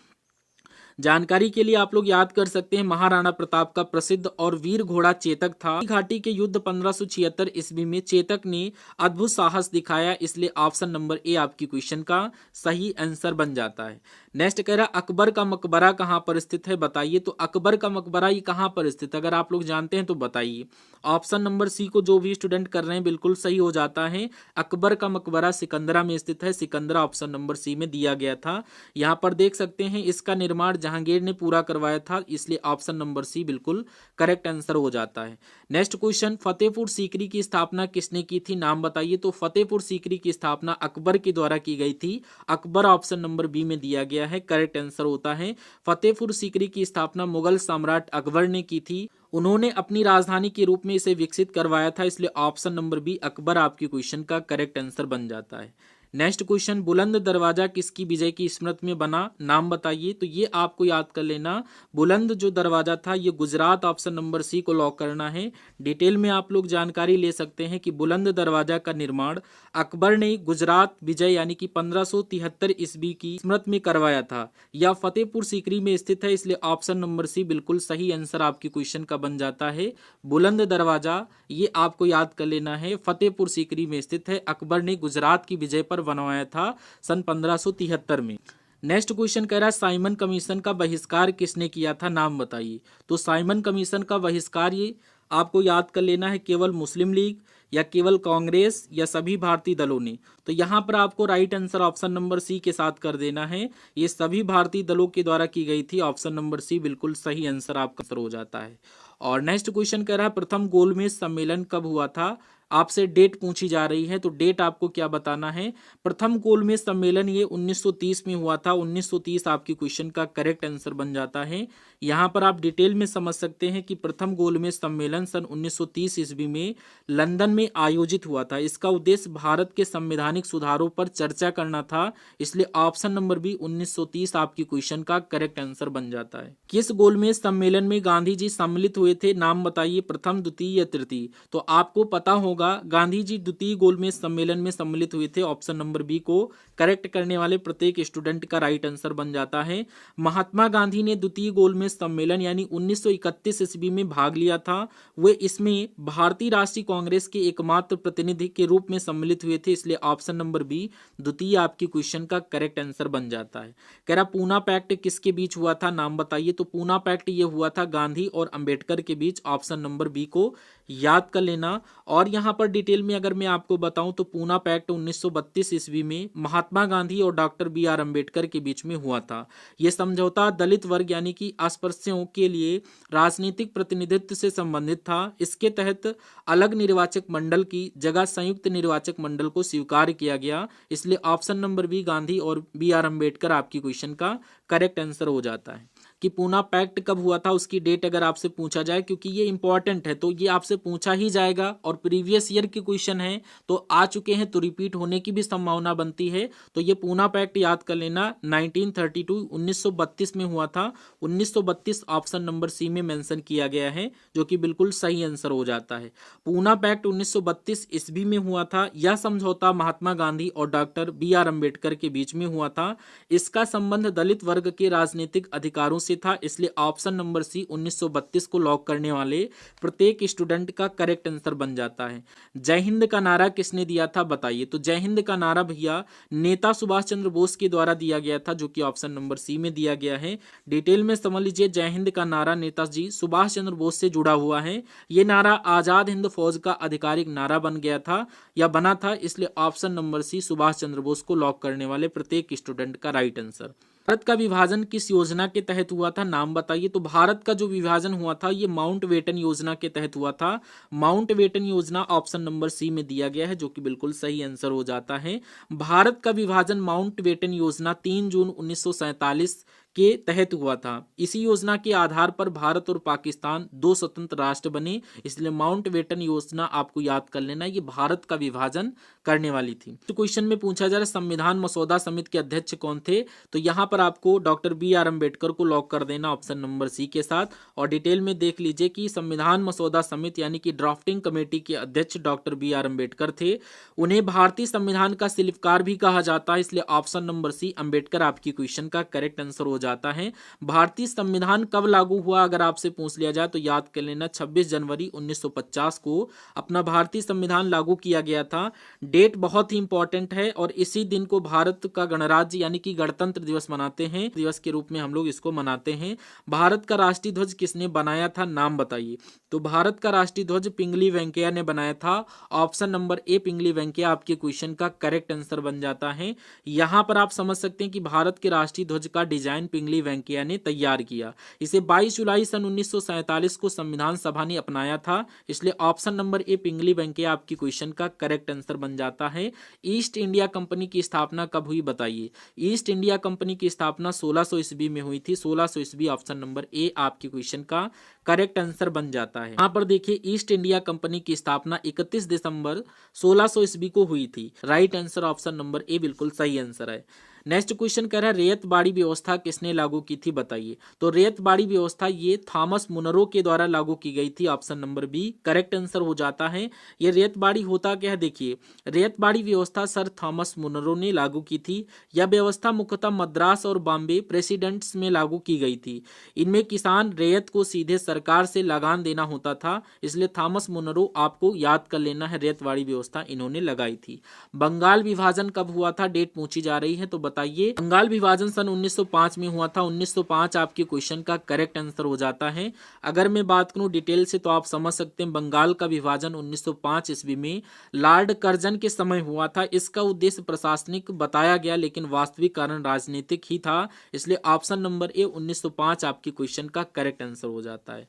जानकारी के लिए आप लोग याद कर सकते हैं, महाराणा प्रताप का प्रसिद्ध और वीर घोड़ा चेतक था। घाटी के युद्ध 1576 ईस्वी में चेतक ने अद्भुत साहस दिखाया, इसलिए ऑप्शन नंबर ए आपकी क्वेश्चन का सही आंसर बन जाता है। नेक्स्ट कह रहा अकबर का मकबरा कहाँ पर स्थित है, बताइए। तो अकबर का मकबरा ये कहाँ पर स्थित है, अगर आप लोग जानते हैं तो बताइए। ऑप्शन नंबर सी को जो भी स्टूडेंट कर रहे हैं बिल्कुल सही हो जाता है। अकबर का मकबरा सिकंदरा में स्थित है, सिकंदरा ऑप्शन नंबर सी में दिया गया था। यहाँ पर देख सकते हैं इसका निर्माण जहांगीर ने पूरा करवाया था, इसलिए ऑप्शन नंबर सी बिल्कुल करेक्ट आंसर हो जाता है। नेक्स्ट क्वेश्चन, फतेहपुर सीकरी की स्थापना किसने की थी, नाम बताइए। तो फतेहपुर सीकरी की स्थापना अकबर के द्वारा की गई थी, अकबर ऑप्शन नंबर बी में दिया गया है, करेक्ट आंसर होता है। फतेहपुर सीकरी की स्थापना मुगल सम्राट अकबर ने की थी, उन्होंने अपनी राजधानी के रूप में इसे विकसित करवाया था, इसलिए ऑप्शन नंबर बी अकबर आपकी क्वेश्चन का करेक्ट आंसर बन जाता है। नेक्स्ट क्वेश्चन, बुलंद दरवाजा किसकी विजय की स्मृति में बना, नाम बताइए। तो ये आपको याद कर लेना, बुलंद जो दरवाजा था ये गुजरात, ऑप्शन नंबर सी को लॉक करना है। डिटेल में आप लोग जानकारी ले सकते हैं कि बुलंद दरवाजा का निर्माण अकबर ने गुजरात विजय यानी कि 1573 ईस्वी की स्मृति में करवाया था। यह फतेहपुर सीकरी में स्थित है, इसलिए ऑप्शन नंबर सी बिल्कुल सही आंसर आपकी क्वेश्चन का बन जाता है। बुलंद दरवाजा ये आपको याद कर लेना है, फतेहपुर सीकरी में स्थित है, अकबर ने गुजरात की विजय पर बनवाया था सन 1573 में। नेक्स्ट क्वेश्चन कह रहा है साइमन कमीशन का बहिष्कार किसने किया था, नाम बताइए। तो साइमन कमीशन का बहिष्कार ये आपको याद कर लेना है, केवल मुस्लिम लीग या केवल कांग्रेस या सभी भारतीय दलों ने। तो यहाँ पर आपको right answer option number C के साथ कर देना है, ये सभी भारतीय दलों के द्वारा की गई थी, ऑप्शन नंबर सी बिल्कुल सही आंसर आपका आंसर हो जाता है। और नेक्स्ट क्वेश्चन कह रहा है प्रथम गोलमेज सम्मेलन कब हुआ था, आपसे डेट पूछी जा रही है, तो डेट आपको क्या बताना है। प्रथम गोलमेज सम्मेलन ये 1930 में हुआ था, 1930 आपकी क्वेश्चन का करेक्ट आंसर बन जाता है। यहाँ पर आप डिटेल में समझ सकते हैं कि प्रथम गोलमेज सम्मेलन सन 1930 ईस्वी में लंदन में आयोजित हुआ था। इसका उद्देश्य भारत के संवैधानिक सुधारों पर चर्चा करना था, इसलिए ऑप्शन नंबर बी 1930 आपकी क्वेश्चन का करेक्ट आंसर बन जाता है। किस गोलमेज सम्मेलन में गांधी जी सम्मिलित हुए थे, नाम बताइए, प्रथम द्वितीय या तृतीय। तो आपको पता होगा गांधी जी द्वितीय गोलमेज सम्मेलन में सम्मिलित हुए थे, ऑप्शन नंबर बी को करेक्ट करने वाले प्रत्येक स्टूडेंट का राइट आंसर बन जाता है। महात्मा गांधी ने द्वितीय गोलमेज सम्मेलन यानी 1931 ईस्वी में भाग लिया था, वे इसमें भारतीय राष्ट्रीय कांग्रेस के एकमात्र प्रतिनिधि के रूप में सम्मिलित हुए थे, इसलिए ऑप्शन नंबर बी द्वितीय आपकी क्वेश्चन का करेक्ट आंसर बन जाता है। कह रहा पूना पैक्ट किसके बीच हुआ था, नाम बताइए। तो पूना पैक्ट ये हुआ था गांधी और अंबेडकर के बीच, ऑप्शन नंबर बी को याद कर लेना। और यहाँ पर डिटेल में अगर मैं आपको बताऊं तो पूना पैक्ट 1932 ईस्वी में महात्मा गांधी और डॉक्टर बी आर अम्बेडकर के बीच में हुआ था। यह समझौता दलित वर्ग यानी कि अस्पृश्यों के लिए राजनीतिक प्रतिनिधित्व से संबंधित था। इसके तहत अलग निर्वाचक मंडल की जगह संयुक्त निर्वाचक मंडल को स्वीकार किया गया, इसलिए ऑप्शन नंबर बी गांधी और बी आर अम्बेडकर आपकी क्वेश्चन का करेक्ट आंसर हो जाता है। कि पूना पैक्ट कब हुआ था उसकी डेट अगर आपसे पूछा जाए, क्योंकि ये इंपॉर्टेंट है तो ये आपसे पूछा ही जाएगा, और प्रीवियस ईयर के क्वेश्चन है तो आ चुके हैं तो रिपीट होने की भी संभावना बनती है। तो ये पूना पैक्ट याद कर लेना 1932 1932 में हुआ था, 1932 ऑप्शन नंबर सी में मेंशन किया गया है, जो कि बिल्कुल सही आंसर हो जाता है। पूना पैक्ट 1932 ईस्वी में हुआ था। यह समझौता महात्मा गांधी और डॉक्टर बी आर अम्बेडकर के बीच में हुआ था। इसका संबंध दलित वर्ग के राजनीतिक अधिकारों से था, इसलिए ऑप्शन नंबर सी 1932 को लॉक करने वाले प्रत्येक स्टूडेंट का करेक्ट आंसर बन जाता है। जय हिंद का नारा किसने दिया था बताइए। तो जय हिंद का नारा भैया नेता सुभाष चंद्र बोस के द्वारा दिया गया था, जो कि ऑप्शन नंबर सी में दिया गया है। डिटेल में समझ लीजिए, जय हिंद का नारा नेताजी सुभाष चंद्र बोस से जुड़ा हुआ है। ये नारा आजाद हिंद फौज का आधिकारिक नारा बन गया था या बना था, इसलिए ऑप्शन नंबर सी सुभाष चंद्र बोस को लॉक करने वाले प्रत्येक स्टूडेंट का राइट आंसर। भारत का विभाजन किस योजना के तहत हुआ था, नाम बताइए। तो भारत का जो विभाजन हुआ था ये माउंट बेटन योजना के तहत हुआ था। माउंट बेटन योजना ऑप्शन नंबर सी में दिया गया है, जो कि बिल्कुल सही आंसर हो जाता है। भारत का विभाजन माउंट बेटन योजना 3 जून 1947 के तहत हुआ था। इसी योजना के आधार पर भारत और पाकिस्तान 2 स्वतंत्र राष्ट्र बने, इसलिए माउंट बेटन योजना आपको याद कर लेना, ये भारत का विभाजन करने वाली थी। तो क्वेश्चन में पूछा जा रहा है संविधान मसौदा समिति के अध्यक्ष कौन थे, तो यहाँ पर आपको डॉक्टर BR अम्बेडकर को लॉक कर देना ऑप्शन नंबर सी के साथ। और डिटेल में देख लीजिए कि संविधान मसौदा समिति यानी कि ड्राफ्टिंग कमेटी के अध्यक्ष डॉक्टर BR अम्बेडकर थे। उन्हें भारतीय संविधान का शिल्पकार भी कहा जाता है, इसलिए ऑप्शन नंबर सी अम्बेडकर आपकी क्वेश्चन का करेक्ट आंसर हो जाता है। भारतीय संविधान कब लागू हुआ अगर आपसे पूछ लिया जाए तो याद कर लेना 26 जनवरी 1950 को अपना भारतीय संविधान लागू किया गया था। डेट बहुत ही इंपॉर्टेंट है और इसी दिन को भारत का गणराज्य यानी कि गणतंत्र दिवस मनाते हैं, दिवस के रूप में हम लोग इसको मनाते हैं। भारत का राष्ट्रीय ध्वज किसने बनाया था, नाम बताइए। तो भारत का राष्ट्रीय ध्वज पिंगली वेंकैया ने बनाया था। ऑप्शन नंबर ए पिंगली वेंकैया आपके क्वेश्चन का करेक्ट आंसर बन जाता है। यहां पर आप समझ सकते हैं कि भारत के राष्ट्रीय ध्वज का डिजाइन पिंगली वेंकैया ने तैयार किया। इसे 22 जुलाई सन 1947 को संविधान सभा ने अपनाया था, इसलिए ऑप्शन नंबर ए पिंगली वेंकैया आपकी क्वेश्चन का करेक्ट आंसर बन जाता है। ईस्ट इंडिया कंपनी की स्थापना कब हुई बताइए। ईस्ट इंडिया कंपनी की स्थापना 1600 ईस्वी में हुई थी। 1600 ईस्वी ऑप्शन नंबर ए आपके क्वेश्चन का करेक्ट आंसर बन जाता है। यहाँ पर देखिए ईस्ट इंडिया कंपनी की स्थापना 31 दिसंबर 1600 ईस्वी को हुई थी। Right answer option number A बिल्कुल सही आंसर है। नेक्स्ट क्वेश्चन कह रहा है रैयत बाड़ी व्यवस्था किसने लागू की थी बताइए। तो रैयत बाड़ी व्यवस्था ये थॉमस मुनरो के द्वारा लागू की गई थी। Option number B correct answer हो जाता है। ये रैयत बाड़ी होता क्या है देखिए, रैयत बाड़ी व्यवस्था सर थॉमस मुनरो ने लागू की थी। यह व्यवस्था मुख्यतः मद्रास और बॉम्बे प्रेसिडेंट्स में लागू की गई थी। इनमें किसान रैयत को सीधे सरकार से लगान देना होता था, इसलिए थॉमस मुनरो आपको याद कर लेना है, रैयत बाड़ी व्यवस्था इन्होंने लगाई थी। बंगाल विभाजन कब हुआ था, डेट पूछी जा रही है तो बताइए। बंगाल विभाजन सन 1905 में हुआ था। 1905 आपके क्वेश्चन का करेक्ट आंसर हो जाता है। अगर मैं बात करूं डिटेल से तो आप समझ सकते हैं बंगाल का विभाजन 1905 ईस्वी में लॉर्ड कर्जन के समय हुआ था। इसका उद्देश्य प्रशासनिक बताया गया लेकिन वास्तविक कारण राजनीतिक ही था, इसलिए ऑप्शन नंबर ए 1905 आपके क्वेश्चन का करेक्ट आंसर हो जाता है।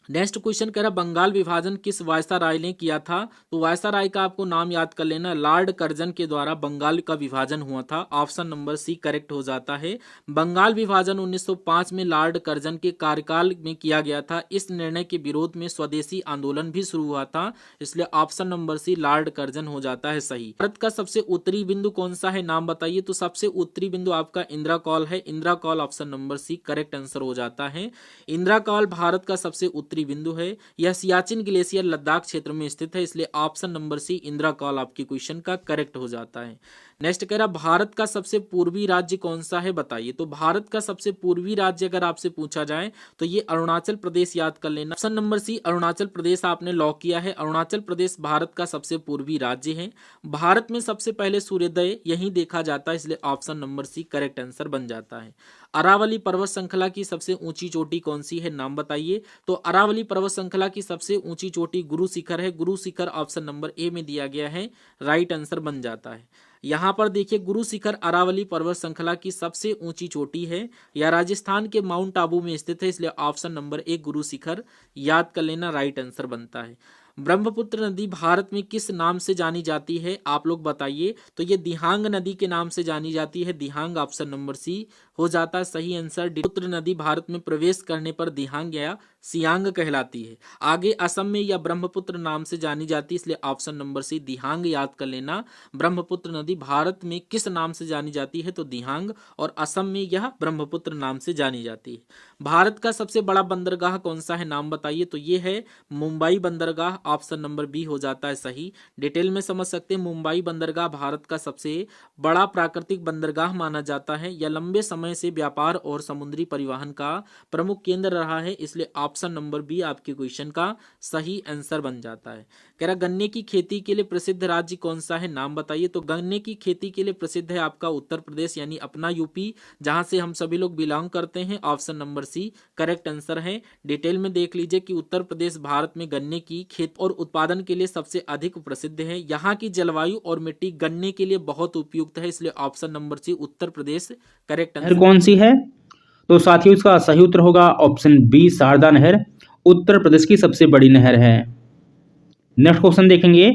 नेक्स्ट क्वेश्चन कह रहा बंगाल विभाजन किस वायसराय ने किया था। तो वायसराय का आपको नाम याद कर लेना, लॉर्ड कर्जन के द्वारा बंगाल का विभाजन हुआ था। ऑप्शन नंबर सी करेक्ट हो जाता है। बंगाल विभाजन 1905 में लॉर्ड कर्जन के कार्यकाल में किया गया था। इस निर्णय के विरोध में स्वदेशी आंदोलन भी शुरू हुआ था, इसलिए option number C Lord Curzon हो जाता है सही। भारत का सबसे उत्तरी बिंदु कौन सा है, नाम बताइए। तो सबसे उत्तरी बिंदु आपका इंदिरा कॉल है। Indira col option number C correct answer हो जाता है। इंदिरा कॉल भारत का सबसे उत्तरी बिंदु है। यह सियाचिन ग्लेशियर लद्दाख क्षेत्र में स्थित है, इसलिए option number C Indira col आपके क्वेश्चन का करेक्ट हो जाता है। नेक्स्ट कह रहा भारत का सबसे पूर्वी राज्य कौन सा है बताइए। तो भारत का सबसे पूर्वी राज्य अगर आपसे पूछा जाए तो ये अरुणाचल प्रदेश याद कर लेना। ऑप्शन नंबर सी अरुणाचल प्रदेश आपने लॉक किया है। अरुणाचल प्रदेश भारत का सबसे पूर्वी राज्य है। भारत में सबसे पहले सूर्योदय यहीं देखा जाता है, इसलिए option number C correct answer बन जाता है। अरावली पर्वत श्रृंखला की सबसे ऊंची चोटी कौन सी है, नाम बताइए। तो अरावली पर्वत श्रृंखला की सबसे ऊंची चोटी गुरु शिखर है। Guru Shikhar option number A में दिया गया है, राइट आंसर बन जाता है। यहाँ पर देखिए गुरु शिखर अरावली पर्वत श्रृंखला की सबसे ऊंची चोटी है। यह राजस्थान के माउंट आबू में स्थित है, इसलिए option number A Guru Shikhar याद कर लेना, राइट आंसर बनता है। ब्रह्मपुत्र नदी भारत में किस नाम से जानी जाती है, आप लोग बताइए। तो ये दिहांग नदी के नाम से जानी जाती है। दिहांग ऑप्शन नंबर सी हो जाता है सही आंसर। ब्रह्मपुत्र नदी भारत में प्रवेश करने पर दिहांग या सियांग कहलाती है। आगे असम में यह ब्रह्मपुत्र नाम से जानी जाती है, इसलिए ऑप्शन नंबर सी दिहांग याद कर लेना। ब्रह्मपुत्र नदी भारत में किस नाम से जानी जाती है, तो दिहांग, और असम में यह ब्रह्मपुत्र नाम से जानी जाती है। भारत का सबसे बड़ा बंदरगाह कौन सा है, नाम बताइए। तो ये है मुंबई बंदरगाह, ऑप्शन नंबर बी हो जाता है सही। डिटेल में समझ सकते हैं मुंबई बंदरगाह भारत का सबसे बड़ा प्राकृतिक बंदरगाह माना जाता है। यह लंबे समय समय से व्यापार और समुद्री परिवहन का प्रमुख केंद्र रहा है, इसलिए ऑप्शन नंबर बी आपके क्वेश्चन का सही आंसर बन जाता है। कह रहा गन्ने की खेती के लिए प्रसिद्ध राज्य कौन सा है, नाम बताइए। तो गन्ने की खेती के लिए प्रसिद्ध है आपका उत्तर प्रदेश यानी अपना यूपी, जहां से हम सभी लोग बिलोंग करते हैं। Option number C correct answer है। डिटेल में देख लीजिए कि उत्तर प्रदेश भारत में गन्ने की खेती और उत्पादन के लिए सबसे अधिक प्रसिद्ध है। यहाँ की जलवायु और मिट्टी गन्ने के लिए बहुत उपयुक्त है, इसलिए ऑप्शन नंबर सी उत्तर प्रदेश करेक्ट आंसर कौन सी है। तो साथियों इसका सही उत्तर होगा ऑप्शन बी शारदा नहर, उत्तर प्रदेश की सबसे बड़ी नहर है। नेक्स्ट क्वेश्चन देखेंगे,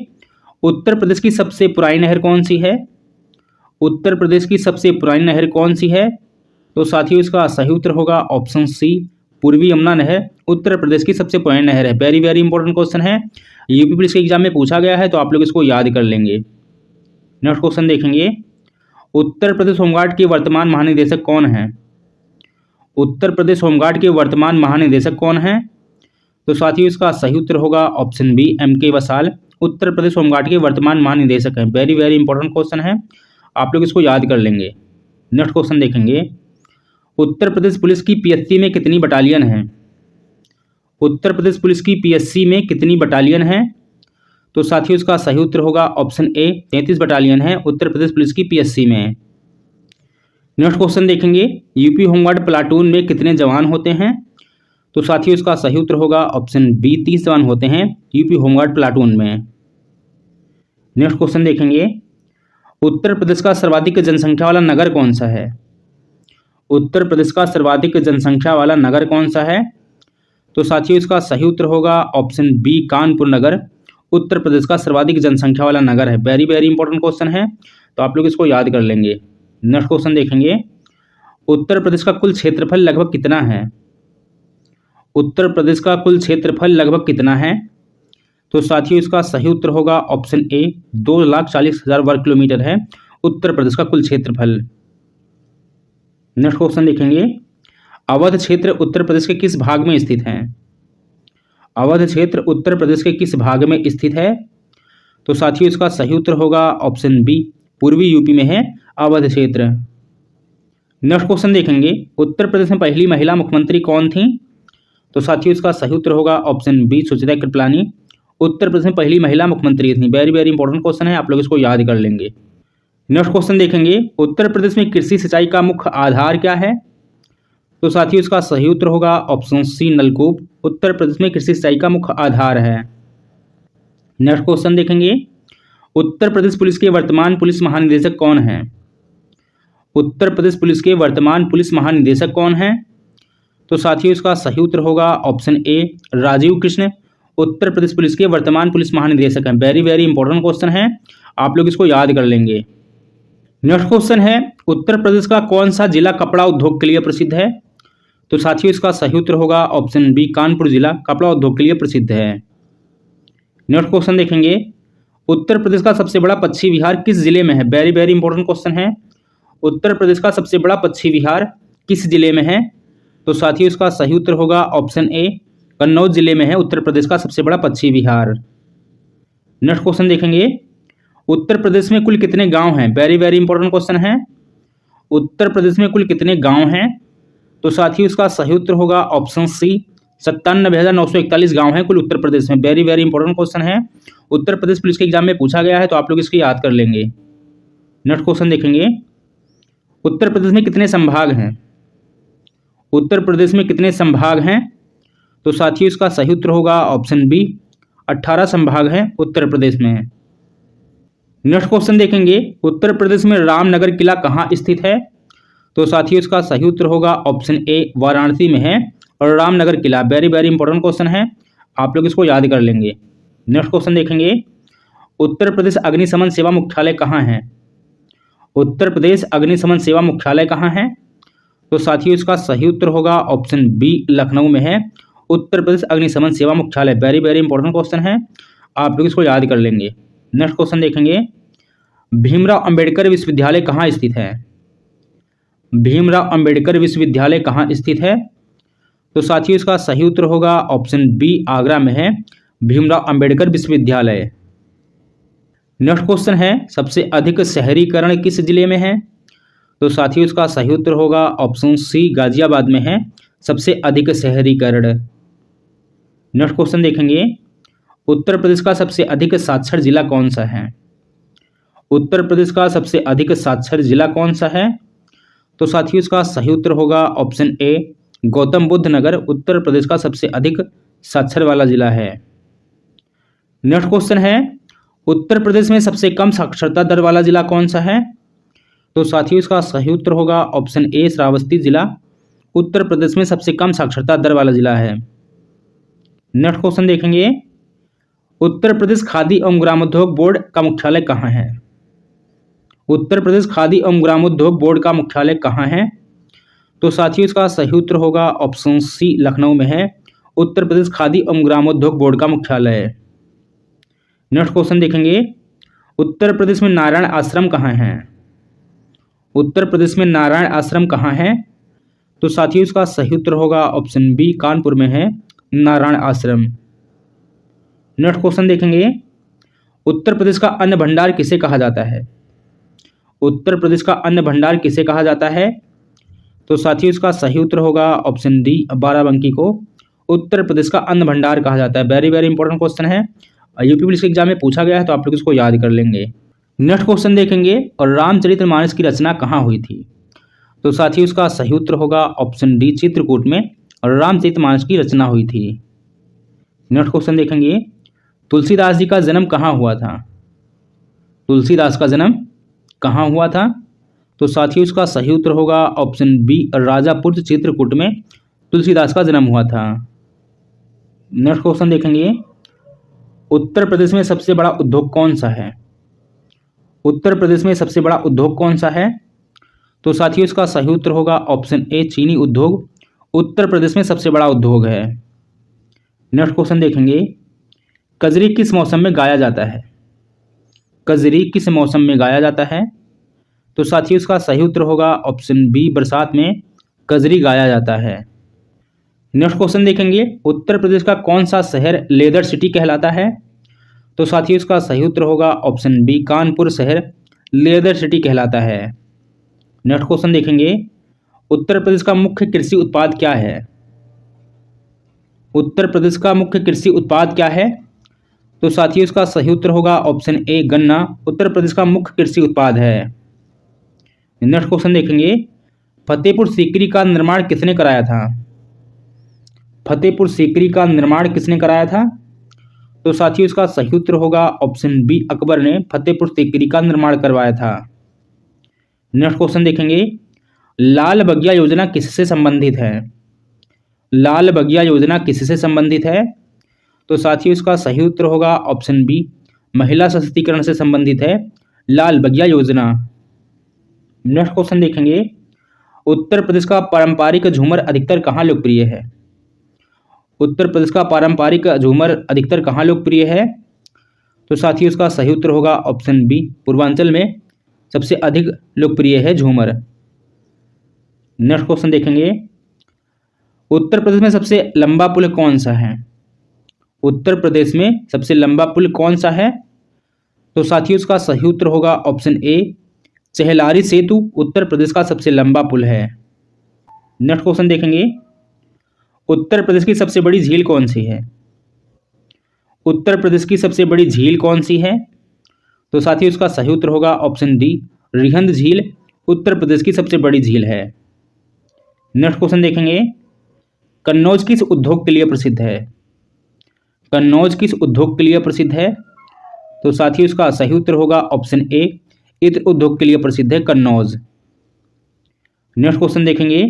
उत्तर प्रदेश की सबसे पुरानी नहर कौन सी है। उत्तर प्रदेश की सबसे पुरानी नहर कौन सी है। तो साथियों इसका सही उत्तर होगा ऑप्शन सी पूर्वी यमुना नहर, उत्तर प्रदेश की सबसे पुरानी नहर है। वेरी वेरी इंपॉर्टेंट क्वेश्चन है, यूपी पुलिस के एग्जाम में पूछा गया है, तो आप लोग इसको याद कर लेंगे। नेक्स्ट क्वेश्चन देखेंगे, उत्तर प्रदेश होमगार्ड के वर्तमान महानिदेशक कौन है। उत्तर प्रदेश होमगार्ड के वर्तमान महानिदेशक कौन है। तो साथियों इसका सही उत्तर होगा option B MK vassal, Uttar Pradesh home guard के वर्तमान महानिदेशक हैं। वेरी वेरी इंपॉर्टेंट क्वेश्चन है, आप लोग इसको याद कर लेंगे। नेक्स्ट क्वेश्चन देखेंगे, उत्तर प्रदेश पुलिस की PSC में कितनी बटालियन है। उत्तर प्रदेश पुलिस की PSC में कितनी बटालियन है। तो साथियों इसका सही उत्तर होगा ऑप्शन ए 33 बटालियन है उत्तर प्रदेश पुलिस की PSC में। नेक्स्ट क्वेश्चन देखेंगे, यूपी होमगार्ड प्लाटून में कितने जवान होते हैं। तो साथियों इसका सही उत्तर होगा ऑप्शन बी 30 जवान होते हैं यूपी होमगार्ड प्लाटून में। नेक्स्ट क्वेश्चन देखेंगे, उत्तर प्रदेश का सर्वाधिक जनसंख्या वाला नगर कौन सा है। उत्तर प्रदेश का सर्वाधिक जनसंख्या वाला नगर कौन सा है। तो साथियों इसका सही उत्तर होगा ऑप्शन बी कानपुर नगर, उत्तर प्रदेश का सर्वाधिक जनसंख्या वाला नगर है। वेरी वेरी इंपॉर्टेंट क्वेश्चन है, तो आप लोग इसको याद कर लेंगे। नेक्स्ट क्वेश्चन देखेंगे, उत्तर प्रदेश का कुल क्षेत्रफल लगभग कितना है। उत्तर प्रदेश का कुल क्षेत्रफल लगभग कितना है। तो साथियों इसका सही उत्तर होगा ऑप्शन ए 2,40,000 वर्ग किलोमीटर है उत्तर प्रदेश का कुल क्षेत्रफल। नेक्स्ट क्वेश्चन देखेंगे, अवध क्षेत्र उत्तर प्रदेश के किस भाग में स्थित है। अवध क्षेत्र उत्तर प्रदेश के किस भाग में स्थित है। तो साथियों इसका सही उत्तर होगा ऑप्शन बी पूर्वी यूपी में है अवध क्षेत्र। नेक्स्ट क्वेश्चन देखेंगे, उत्तर प्रदेश में पहली महिला मुख्यमंत्री कौन थी। तो साथियों इसका सही उत्तर होगा ऑप्शन बी सुचिता कृपलानी, उत्तर प्रदेश में पहली महिला मुख्यमंत्री थी। वेरी वेरी इंपॉर्टेंट क्वेश्चन है, आप लोग इसको याद कर लेंगे। नेक्स्ट क्वेश्चन देखेंगे, उत्तर प्रदेश में कृषि सिंचाई का मुख्य आधार क्या है। तो साथियों इसका सही उत्तर होगा ऑप्शन सी नलकूप, उत्तर प्रदेश में कृषि सिंचाई का मुख्य आधार है। नेक्स्ट क्वेश्चन देखेंगे, उत्तर प्रदेश पुलिस के वर्तमान पुलिस महानिदेशक कौन है। उत्तर प्रदेश पुलिस के वर्तमान पुलिस महानिदेशक कौन है। तो साथियों इसका सही उत्तर होगा option A Rajeev Krishna, Uttar Pradesh police के वर्तमान पुलिस महानिदेशक हैं। वेरी वेरी इंपॉर्टेंट क्वेश्चन है, आप लोग इसको याद कर लेंगे। नेक्स्ट क्वेश्चन है, उत्तर प्रदेश का कौन सा जिला कपड़ा उद्योग के लिए प्रसिद्ध है। तो साथियों इसका सही उत्तर होगा ऑप्शन बी कानपुर जिला कपड़ा उद्योग के लिए प्रसिद्ध है। नेक्स्ट क्वेश्चन देखेंगे, उत्तर प्रदेश का सबसे बड़ा पक्षी विहार किस जिले में है। वेरी वेरी इंपॉर्टेंट क्वेश्चन है, उत्तर प्रदेश का सबसे बड़ा पक्षी विहार किस जिले में है। तो साथियों इसका सही उत्तर होगा ऑप्शन ए कन्नौज जिले में है उत्तर प्रदेश का सबसे बड़ा पक्षी विहार। नेक्स्ट क्वेश्चन देखेंगे, उत्तर प्रदेश में कुल कितने गांव हैं। वेरी वेरी इंपॉर्टेंट क्वेश्चन है, उत्तर प्रदेश में कुल कितने गांव हैं। तो साथियों इसका सही उत्तर होगा ऑप्शन सी 97,941 गांव हैं कुल उत्तर प्रदेश में। वेरी वेरी इंपॉर्टेंट क्वेश्चन है, उत्तर प्रदेश पुलिस के एग्जाम में पूछा गया है, तो आप लोग इसको याद कर लेंगे। नेक्स्ट क्वेश्चन देखेंगे, उत्तर प्रदेश में कितने संभाग हैं। उत्तर प्रदेश में कितने संभाग हैं। तो साथियों इसका सही उत्तर होगा ऑप्शन बी 18 संभाग हैं उत्तर प्रदेश में। नेक्स्ट क्वेश्चन देखेंगे, उत्तर प्रदेश में रामनगर किला कहाँ स्थित है। तो साथियों इसका सही उत्तर होगा ऑप्शन ए वाराणसी में है और रामनगर किला। वेरी वेरी इंपॉर्टेंट क्वेश्चन है, आप लोग इसको याद कर लेंगे। नेक्स्ट क्वेश्चन देखेंगे, उत्तर प्रदेश अग्निशमन सेवा मुख्यालय कहाँ है। उत्तर प्रदेश अग्निशमन सेवा मुख्यालय कहाँ है। तो साथियों इसका सही उत्तर होगा ऑप्शन बी लखनऊ में है उत्तर प्रदेश अग्निशमन सेवा मुख्यालय। वेरी वेरी इंपॉर्टेंट क्वेश्चन है, आप लोग इसको याद कर लेंगे। नेक्स्ट क्वेश्चन देखेंगे, भीमराव अंबेडकर विश्वविद्यालय कहाँ स्थित है। भीमराव अंबेडकर विश्वविद्यालय कहाँ स्थित है। तो साथियों इसका सही उत्तर होगा ऑप्शन बी आगरा में है भीमराव अंबेडकर विश्वविद्यालय। नेक्स्ट क्वेश्चन है, सबसे अधिक शहरीकरण किस जिले में है। तो साथियों इसका सही उत्तर होगा ऑप्शन सी, गाजियाबाद में है सबसे अधिक शहरीकरण। नेक्स्ट क्वेश्चन देखेंगे, उत्तर प्रदेश का सबसे अधिक साक्षर जिला कौन सा है? उत्तर प्रदेश का सबसे अधिक साक्षर जिला कौन सा है? तो साथियों इसका सही उत्तर होगा ऑप्शन ए, गौतम बुद्ध नगर उत्तर प्रदेश का सबसे अधिक साक्षर वाला जिला है। नेक्स्ट क्वेश्चन है, उत्तर प्रदेश में सबसे कम साक्षरता दर वाला जिला कौन सा है? तो साथियों इसका सही उत्तर होगा ऑप्शन ए, श्रावस्ती जिला उत्तर प्रदेश में सबसे कम साक्षरता दर वाला जिला है। नेक्स्ट क्वेश्चन देखेंगे, उत्तर प्रदेश खादी एवं ग्रामोद्योग बोर्ड का मुख्यालय कहाँ है? उत्तर प्रदेश खादी एवं ग्रामोद्योग बोर्ड का मुख्यालय कहाँ है? तो साथियों इसका सही उत्तर होगा ऑप्शन सी, लखनऊ में है उत्तर प्रदेश खादी एवं ग्रामोद्योग बोर्ड का मुख्यालय। नेक्स्ट क्वेश्चन देखेंगे, उत्तर प्रदेश में नारायण आश्रम कहाँ है? उत्तर प्रदेश में नारायण आश्रम कहाँ है? तो साथियों इसका सही उत्तर होगा ऑप्शन बी, कानपुर में है नारायण आश्रम। नेक्स्ट क्वेश्चन देखेंगे, उत्तर प्रदेश का अन्न भंडार किसे कहा जाता है? उत्तर प्रदेश का अन्न भंडार किसे कहा जाता है? तो साथियों इसका सही उत्तर होगा ऑप्शन डी, बाराबंकी को उत्तर प्रदेश का अन्न भंडार कहा जाता है। वेरी वेरी इंपॉर्टेंट क्वेश्चन है, यूपी पुलिस के एग्जाम में पूछा गया है तो आप लोग इसको याद कर लेंगे। नेक्स्ट क्वेश्चन देखेंगे, और रामचरितमानस की रचना कहाँ हुई थी? तो साथियों इसका सही उत्तर होगा ऑप्शन डी, चित्रकूट में और रामचरितमानस की रचना हुई थी। नेक्स्ट क्वेश्चन देखेंगे, तुलसीदास जी का जन्म कहाँ हुआ था? तुलसीदास का जन्म कहाँ हुआ था? तो साथियों इसका सही उत्तर होगा ऑप्शन बी, राजापुर चित्रकूट में तुलसीदास का जन्म हुआ था। नेक्स्ट क्वेश्चन देखेंगे, उत्तर प्रदेश में सबसे बड़ा उद्योग कौन सा है? उत्तर प्रदेश में सबसे बड़ा उद्योग कौन सा है? तो साथियों इसका सही उत्तर होगा ऑप्शन ए, चीनी उद्योग उत्तर प्रदेश में सबसे बड़ा उद्योग है। नेक्स्ट क्वेश्चन देखेंगे, कजरी किस मौसम में गाया जाता है? कजरी किस मौसम में गाया जाता है? तो साथियों इसका सही उत्तर होगा ऑप्शन बी, बरसात में कजरी गाया जाता है। नेक्स्ट क्वेश्चन देखेंगे, उत्तर प्रदेश का कौन सा शहर लेदर सिटी कहलाता है? तो साथियों इसका सही उत्तर होगा ऑप्शन बी, कानपुर शहर लेदर सिटी कहलाता है। नेक्स्ट क्वेश्चन देखेंगे, उत्तर प्रदेश का मुख्य कृषि उत्पाद क्या है? उत्तर प्रदेश का मुख्य कृषि उत्पाद क्या है? तो साथियों इसका सही उत्तर होगा ऑप्शन ए, गन्ना उत्तर प्रदेश का मुख्य कृषि उत्पाद है। नेक्स्ट क्वेश्चन देखेंगे, फतेहपुर सीकरी का निर्माण किसने कराया था? फतेहपुर सीकरी का निर्माण किसने कराया था? तो साथियों इसका सही उत्तर होगा ऑप्शन बी, अकबर ने फतेहपुर सीकरी का निर्माण करवाया था। नेक्स्ट क्वेश्चन देखेंगे, लाल बगिया योजना किससे संबंधित है? लाल बगिया योजना किससे संबंधित है? तो साथियों इसका सही उत्तर होगा ऑप्शन बी, महिला सशक्तिकरण से संबंधित है लाल बगिया योजना। नेक्स्ट क्वेश्चन देखेंगे, उत्तर प्रदेश का पारंपरिक झूमर अधिकतर कहाँ लोकप्रिय है? उत्तर प्रदेश का पारंपरिक झूमर अधिकतर कहाँ लोकप्रिय है? तो साथियों इसका सही उत्तर होगा ऑप्शन बी, पूर्वांचल में सबसे अधिक लोकप्रिय है झूमर। नेक्स्ट क्वेश्चन देखेंगे, उत्तर प्रदेश में सबसे लंबा पुल कौन सा है? उत्तर प्रदेश में सबसे लंबा पुल कौन सा है? तो साथियों इसका सही उत्तर होगा ऑप्शन ए, चहलारी सेतु उत्तर प्रदेश का सबसे लंबा पुल है। नेक्स्ट क्वेश्चन देखेंगे, उत्तर प्रदेश की सबसे बड़ी झील कौन सी है? उत्तर प्रदेश की सबसे बड़ी झील कौन सी है? तो साथियों इसका सही उत्तर होगा ऑप्शन डी, रिहंद झील उत्तर प्रदेश की सबसे बड़ी झील है। नेक्स्ट क्वेश्चन देखेंगे, कन्नौज किस उद्योग के लिए प्रसिद्ध है? कन्नौज किस उद्योग के लिए प्रसिद्ध है? तो साथियों इसका सही उत्तर होगा ऑप्शन ए, इत्र उद्योग के लिए प्रसिद्ध है कन्नौज। नेक्स्ट क्वेश्चन देखेंगे,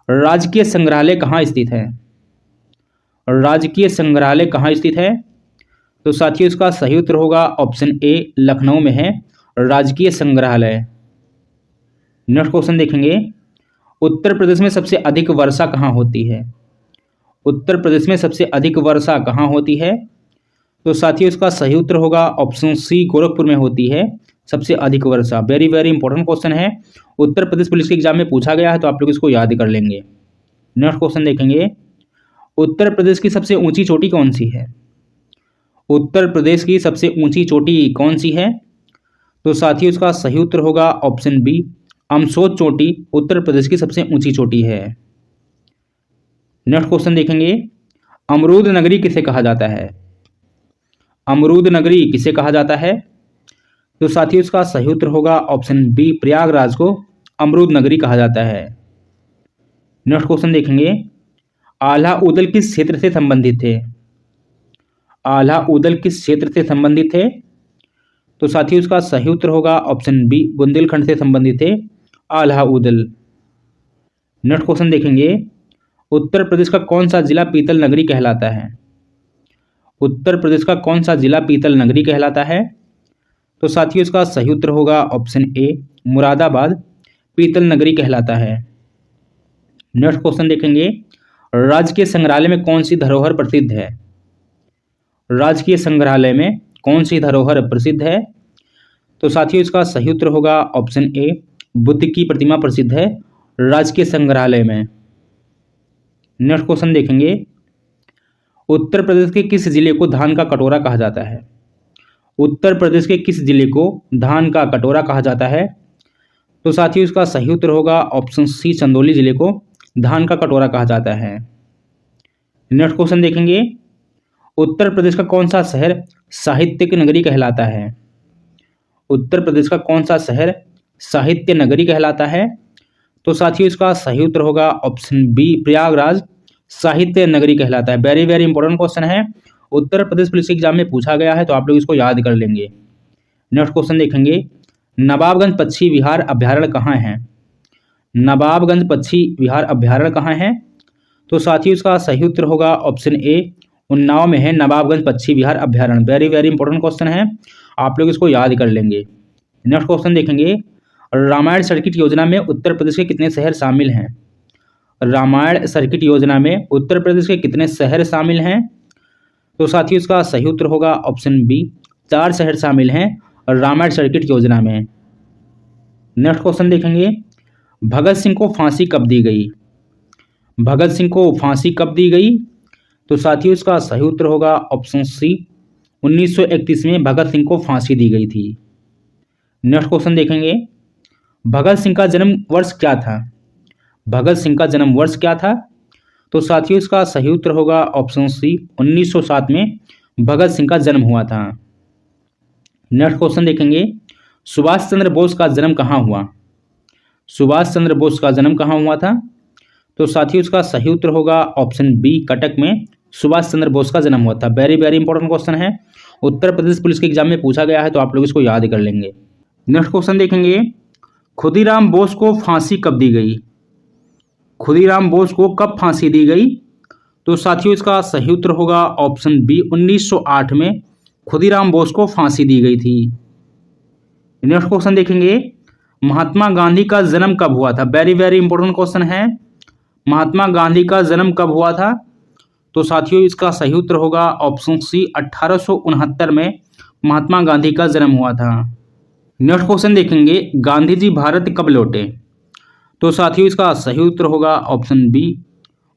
राजकीय संग्रहालय कहाँ स्थित है? राजकीय संग्रहालय कहाँ स्थित है? तो साथियों इसका सही उत्तर होगा ऑप्शन ए, लखनऊ में है राजकीय संग्रहालय। नेक्स्ट क्वेश्चन देखेंगे, उत्तर प्रदेश में सबसे अधिक वर्षा कहाँ होती है? उत्तर प्रदेश में सबसे अधिक वर्षा कहाँ होती है? तो साथियों इसका सही उत्तर होगा ऑप्शन सी, गोरखपुर में होती है सबसे अधिक वर्षा। वेरी वेरी इंपॉर्टेंट क्वेश्चन है, उत्तर प्रदेश पुलिस के एग्जाम में पूछा गया है तो आप लोग इसको याद कर लेंगे। नेक्स्ट क्वेश्चन देखेंगे, उत्तर प्रदेश की सबसे ऊंची चोटी कौन सी है? उत्तर प्रदेश की सबसे ऊंची चोटी कौन सी है? तो साथियों इसका सही उत्तर होगा ऑप्शन बी, अमसोद चोटी उत्तर प्रदेश की सबसे ऊंची चोटी है। नेक्स्ट क्वेश्चन देखेंगे, अमरूद नगरी किसे कहा जाता है? अमरूद नगरी किसे कहा जाता है? तो साथियों इसका सही उत्तर होगा ऑप्शन बी, प्रयागराज को अमरूद नगरी कहा जाता है। नेक्स्ट क्वेश्चन देखेंगे, आल्हा उदल किस क्षेत्र से संबंधित थे? आल्हा उदल किस क्षेत्र से संबंधित थे? तो साथियों इसका सही उत्तर होगा ऑप्शन बी, बुंदेलखंड से संबंधित थे आल्हा उदल। नेक्स्ट क्वेश्चन देखेंगे, उत्तर प्रदेश का कौन सा जिला पीतल नगरी कहलाता है? उत्तर प्रदेश का कौन सा जिला पीतल नगरी कहलाता है? तो साथियों इसका सही उत्तर होगा ऑप्शन ए, मुरादाबाद पीतल नगरी कहलाता है। नेक्स्ट क्वेश्चन देखेंगे, राजकीय संग्रहालय में कौन सी धरोहर प्रसिद्ध है? राजकीय संग्रहालय में कौन सी धरोहर प्रसिद्ध है? तो साथियों इसका सही उत्तर होगा ऑप्शन ए, बुद्ध की प्रतिमा प्रसिद्ध है राजकीय संग्रहालय में। नेक्स्ट क्वेश्चन देखेंगे, उत्तर प्रदेश के किस जिले को धान का कटोरा कहा जाता है? उत्तर प्रदेश के किस जिले को धान का कटोरा कहा जाता है? तो साथियों इसका सही उत्तर होगा ऑप्शन सी, चंदौली जिले को धान का कटोरा कहा जाता है। नेक्स्ट क्वेश्चन देखेंगे, उत्तर प्रदेश का कौन सा शहर साहित्य की नगरी कहलाता है? उत्तर प्रदेश का कौन सा शहर साहित्य नगरी कहलाता है? तो साथियों इसका सही उत्तर होगा ऑप्शन बी, प्रयागराज साहित्य नगरी कहलाता है। वेरी वेरी इंपॉर्टेंट क्वेश्चन है, उत्तर प्रदेश पुलिस एग्जाम में पूछा गया है, तो आप लोग इसको याद कर लेंगे। नेक्स्ट क्वेश्चन देखेंगे, नवाबगंज पक्षी विहार अभ्यारण्य कहाँ है? नवाबगंज पक्षी विहार अभ्यारण्य कहाँ है? तो साथियों इसका सही उत्तर होगा ऑप्शन ए, उन्नाव में है नवाबगंज पक्षी विहार अभ्यारण्य। वेरी वेरी इंपॉर्टेंट क्वेश्चन है, आप लोग इसको याद कर लेंगे। नेक्स्ट क्वेश्चन देखेंगे, रामायण सर्किट योजना में उत्तर प्रदेश के कितने शहर शामिल हैं? रामायण सर्किट योजना में उत्तर प्रदेश के कितने शहर शामिल हैं? तो साथियों इसका सही उत्तर होगा ऑप्शन बी, 4 शहर शामिल हैं रामायण सर्किट योजना में। नेक्स्ट क्वेश्चन देखेंगे, भगत सिंह को फांसी कब दी गई? भगत सिंह को फांसी कब दी गई? तो साथियों इसका सही उत्तर होगा ऑप्शन सी, 1931 में भगत सिंह को फांसी दी गई थी। नेक्स्ट क्वेश्चन देखेंगे, भगत सिंह का जन्म वर्ष क्या था? भगत सिंह का जन्म वर्ष क्या था? तो साथियों इसका सही उत्तर होगा ऑप्शन सी, 1907 में भगत सिंह का जन्म हुआ था। नेक्स्ट क्वेश्चन देखेंगे, सुभाष चंद्र बोस का जन्म कहाँ हुआ? सुभाष चंद्र बोस का जन्म कहाँ हुआ था? तो साथियों इसका सही उत्तर होगा ऑप्शन बी, कटक में सुभाष चंद्र बोस का जन्म हुआ था। वेरी वेरी इंपॉर्टेंट क्वेश्चन है, उत्तर प्रदेश पुलिस के एग्जाम में पूछा गया है, तो आप लोग इसको याद कर लेंगे। नेक्स्ट क्वेश्चन देखेंगे, खुदीराम बोस को फांसी कब दी गई? खुदीराम बोस को कब फांसी दी गई? तो साथियों इसका सही उत्तर होगा ऑप्शन बी, 1908 में खुदीराम बोस को फांसी दी गई थी। नेक्स्ट क्वेश्चन देखेंगे, महात्मा गांधी का जन्म कब हुआ था? वेरी वेरी इंपॉर्टेंट क्वेश्चन है, महात्मा गांधी का जन्म कब हुआ था? तो साथियों इसका सही उत्तर होगा ऑप्शन सी, 1869 में महात्मा गांधी का जन्म हुआ था। नेक्स्ट क्वेश्चन देखेंगे, गांधी जी भारत कब लौटे? तो साथियों इसका सही उत्तर होगा ऑप्शन बी,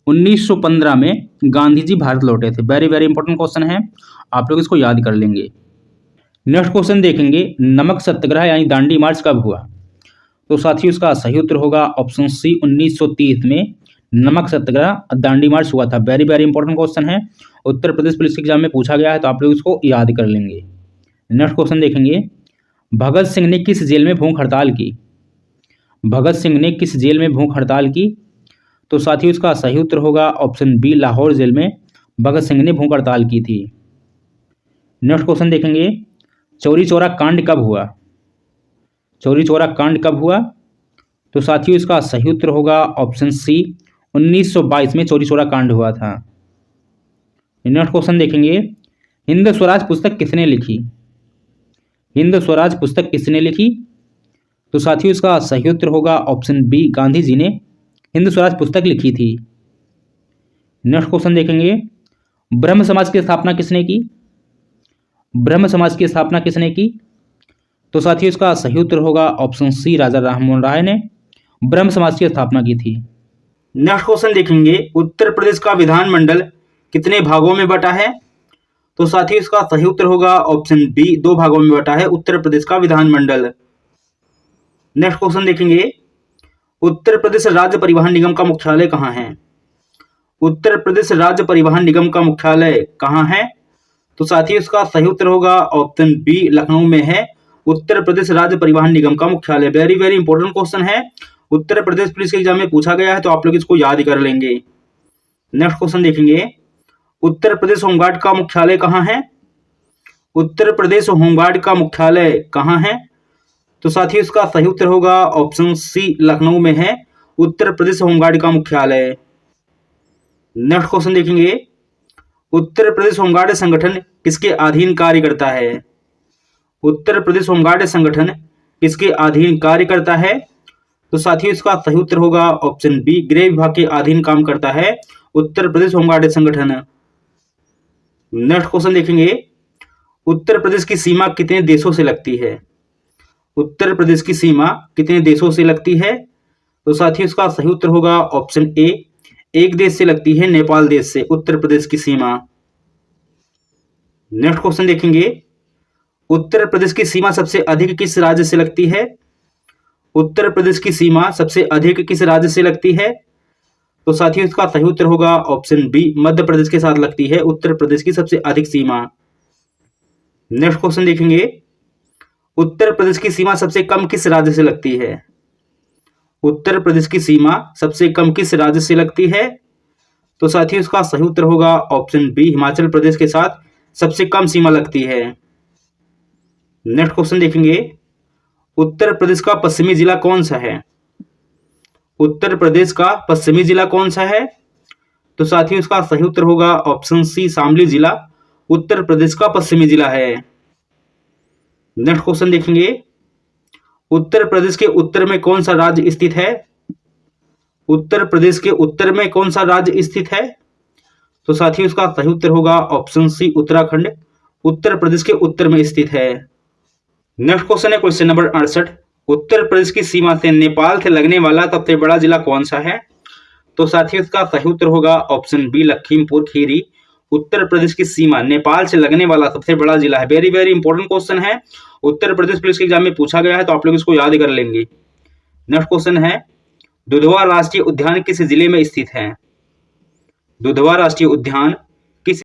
1915 में गांधी जी भारत लौटे थे। वेरी वेरी इंपॉर्टेंट क्वेश्चन है, आप लोग इसको याद कर लेंगे। नेक्स्ट क्वेश्चन देखेंगे, नमक सत्याग्रह यानी दांडी मार्च कब हुआ? तो साथियों इसका सही उत्तर होगा ऑप्शन सी, 1930 में नमक सत्याग्रह दांडी मार्च हुआ था। वेरी वेरी इंपॉर्टेंट क्वेश्चन है, उत्तर प्रदेश पुलिस एग्जाम में पूछा गया है, तो आप लोग इसको याद कर लेंगे। नेक्स्ट क्वेश्चन देखेंगे, भगत सिंह ने किस जेल में भूख हड़ताल की? भगत सिंह ने किस जेल में भूख हड़ताल की? तो साथियों इसका सही उत्तर होगा ऑप्शन बी, लाहौर जेल में भगत सिंह ने भूख हड़ताल की थी। नेक्स्ट क्वेश्चन देखेंगे, चौरी चौरा कांड कब हुआ? चौरी चौरा कांड कब हुआ? तो साथियों इसका सही उत्तर होगा ऑप्शन सी, 1922 में चौरी चौरा कांड हुआ था। नेक्स्ट क्वेश्चन देखेंगे, हिंद स्वराज पुस्तक किसने लिखी? हिंद स्वराज पुस्तक किसने लिखी? तो साथियों इसका सही उत्तर होगा ऑप्शन बी, गांधी जी ने हिंद स्वराज पुस्तक लिखी थी। नेक्स्ट क्वेश्चन देखेंगे, ब्रह्म समाज की स्थापना किसने की? ब्रह्म समाज की स्थापना किसने की? तो साथियों इसका सही उत्तर होगा ऑप्शन सी, राजा राममोहन राय ने ब्रह्म समाज की स्थापना की थी। नेक्स्ट क्वेश्चन देखेंगे, उत्तर प्रदेश का विधानमंडल कितने भागों में बटा है? तो साथियों इसका सही उत्तर होगा ऑप्शन बी, 2 भागों में बटा है उत्तर प्रदेश का विधानमंडल। नेक्स्ट क्वेश्चन देखेंगे, उत्तर प्रदेश राज्य परिवहन निगम का मुख्यालय कहाँ है? उत्तर प्रदेश राज्य परिवहन निगम का मुख्यालय कहाँ है? तो साथियों इसका सही उत्तर होगा ऑप्शन बी, लखनऊ में है उत्तर प्रदेश राज्य परिवहन निगम का मुख्यालय। वेरी वेरी इंपॉर्टेंट क्वेश्चन है, उत्तर प्रदेश पुलिस के एग्जाम में पूछा गया है, तो आप लोग इसको याद कर लेंगे। नेक्स्ट क्वेश्चन देखेंगे, उत्तर प्रदेश होमगार्ड का मुख्यालय कहाँ है? उत्तर प्रदेश होमगार्ड का मुख्यालय कहाँ है? तो साथियों इसका सही उत्तर होगा ऑप्शन सी, लखनऊ में है उत्तर प्रदेश होमगार्ड का मुख्यालय। नेक्स्ट क्वेश्चन देखेंगे, उत्तर प्रदेश होमगार्ड संगठन किसके अधीन कार्य करता है? उत्तर प्रदेश होमगार्ड संगठन किसके अधीन कार्य करता है? तो साथियों इसका सही उत्तर होगा ऑप्शन बी, गृह विभाग के अधीन काम करता है उत्तर प्रदेश होमगार्ड संगठन। नेक्स्ट क्वेश्चन देखेंगे, उत्तर प्रदेश की सीमा कितने देशों से लगती है? उत्तर प्रदेश की सीमा कितने देशों से लगती है? तो साथियों इसका सही उत्तर होगा ऑप्शन ए, एक देश से लगती है, नेपाल देश से उत्तर प्रदेश की सीमा। नेक्स्ट क्वेश्चन देखेंगे, उत्तर प्रदेश की सीमा सबसे अधिक किस राज्य से लगती है? उत्तर प्रदेश की सीमा सबसे अधिक किस राज्य से लगती है? तो साथियों इसका सही उत्तर होगा ऑप्शन बी, मध्य प्रदेश के साथ लगती है उत्तर प्रदेश की सबसे अधिक सीमा। नेक्स्ट क्वेश्चन देखेंगे, उत्तर प्रदेश की सीमा सबसे कम किस राज्य से लगती है? उत्तर प्रदेश की सीमा सबसे कम किस राज्य से लगती है? तो साथियों इसका सही उत्तर होगा ऑप्शन बी, हिमाचल प्रदेश के साथ सबसे कम सीमा लगती है। नेक्स्ट क्वेश्चन देखेंगे, उत्तर प्रदेश का पश्चिमी जिला कौन सा है? उत्तर प्रदेश का पश्चिमी जिला कौन सा है? तो साथियों इसका सही उत्तर होगा ऑप्शन सी, शामली जिला उत्तर प्रदेश का पश्चिमी जिला है। नेक्स्ट क्वेश्चन देखेंगे, उत्तर प्रदेश के उत्तर में कौन सा राज्य स्थित है? उत्तर प्रदेश के उत्तर में कौन सा राज्य स्थित है? तो साथियों इसका सही उत्तर होगा ऑप्शन सी, उत्तराखंड उत्तर प्रदेश के उत्तर में स्थित है। नेक्स्ट क्वेश्चन है क्वेश्चन नंबर 68, उत्तर प्रदेश की सीमा से नेपाल से लगने वाला सबसे बड़ा जिला कौन सा है? तो साथियों इसका सही उत्तर होगा ऑप्शन बी, लखीमपुर खीरी उत्तर प्रदेश की सीमा नेपाल से लगने वाला सबसे बड़ा जिला है। वेरी वेरी इंपॉर्टेंट क्वेश्चन है, उत्तर प्रदेश पुलिस के एग्जाम में पूछा गया है, तो आप लोग इसको याद कर लेंगे। नेक्स्ट क्वेश्चन है, दुधवा राष्ट्रीय उद्यान किस जिले में स्थित है? दुधवा राष्ट्रीय उद्यान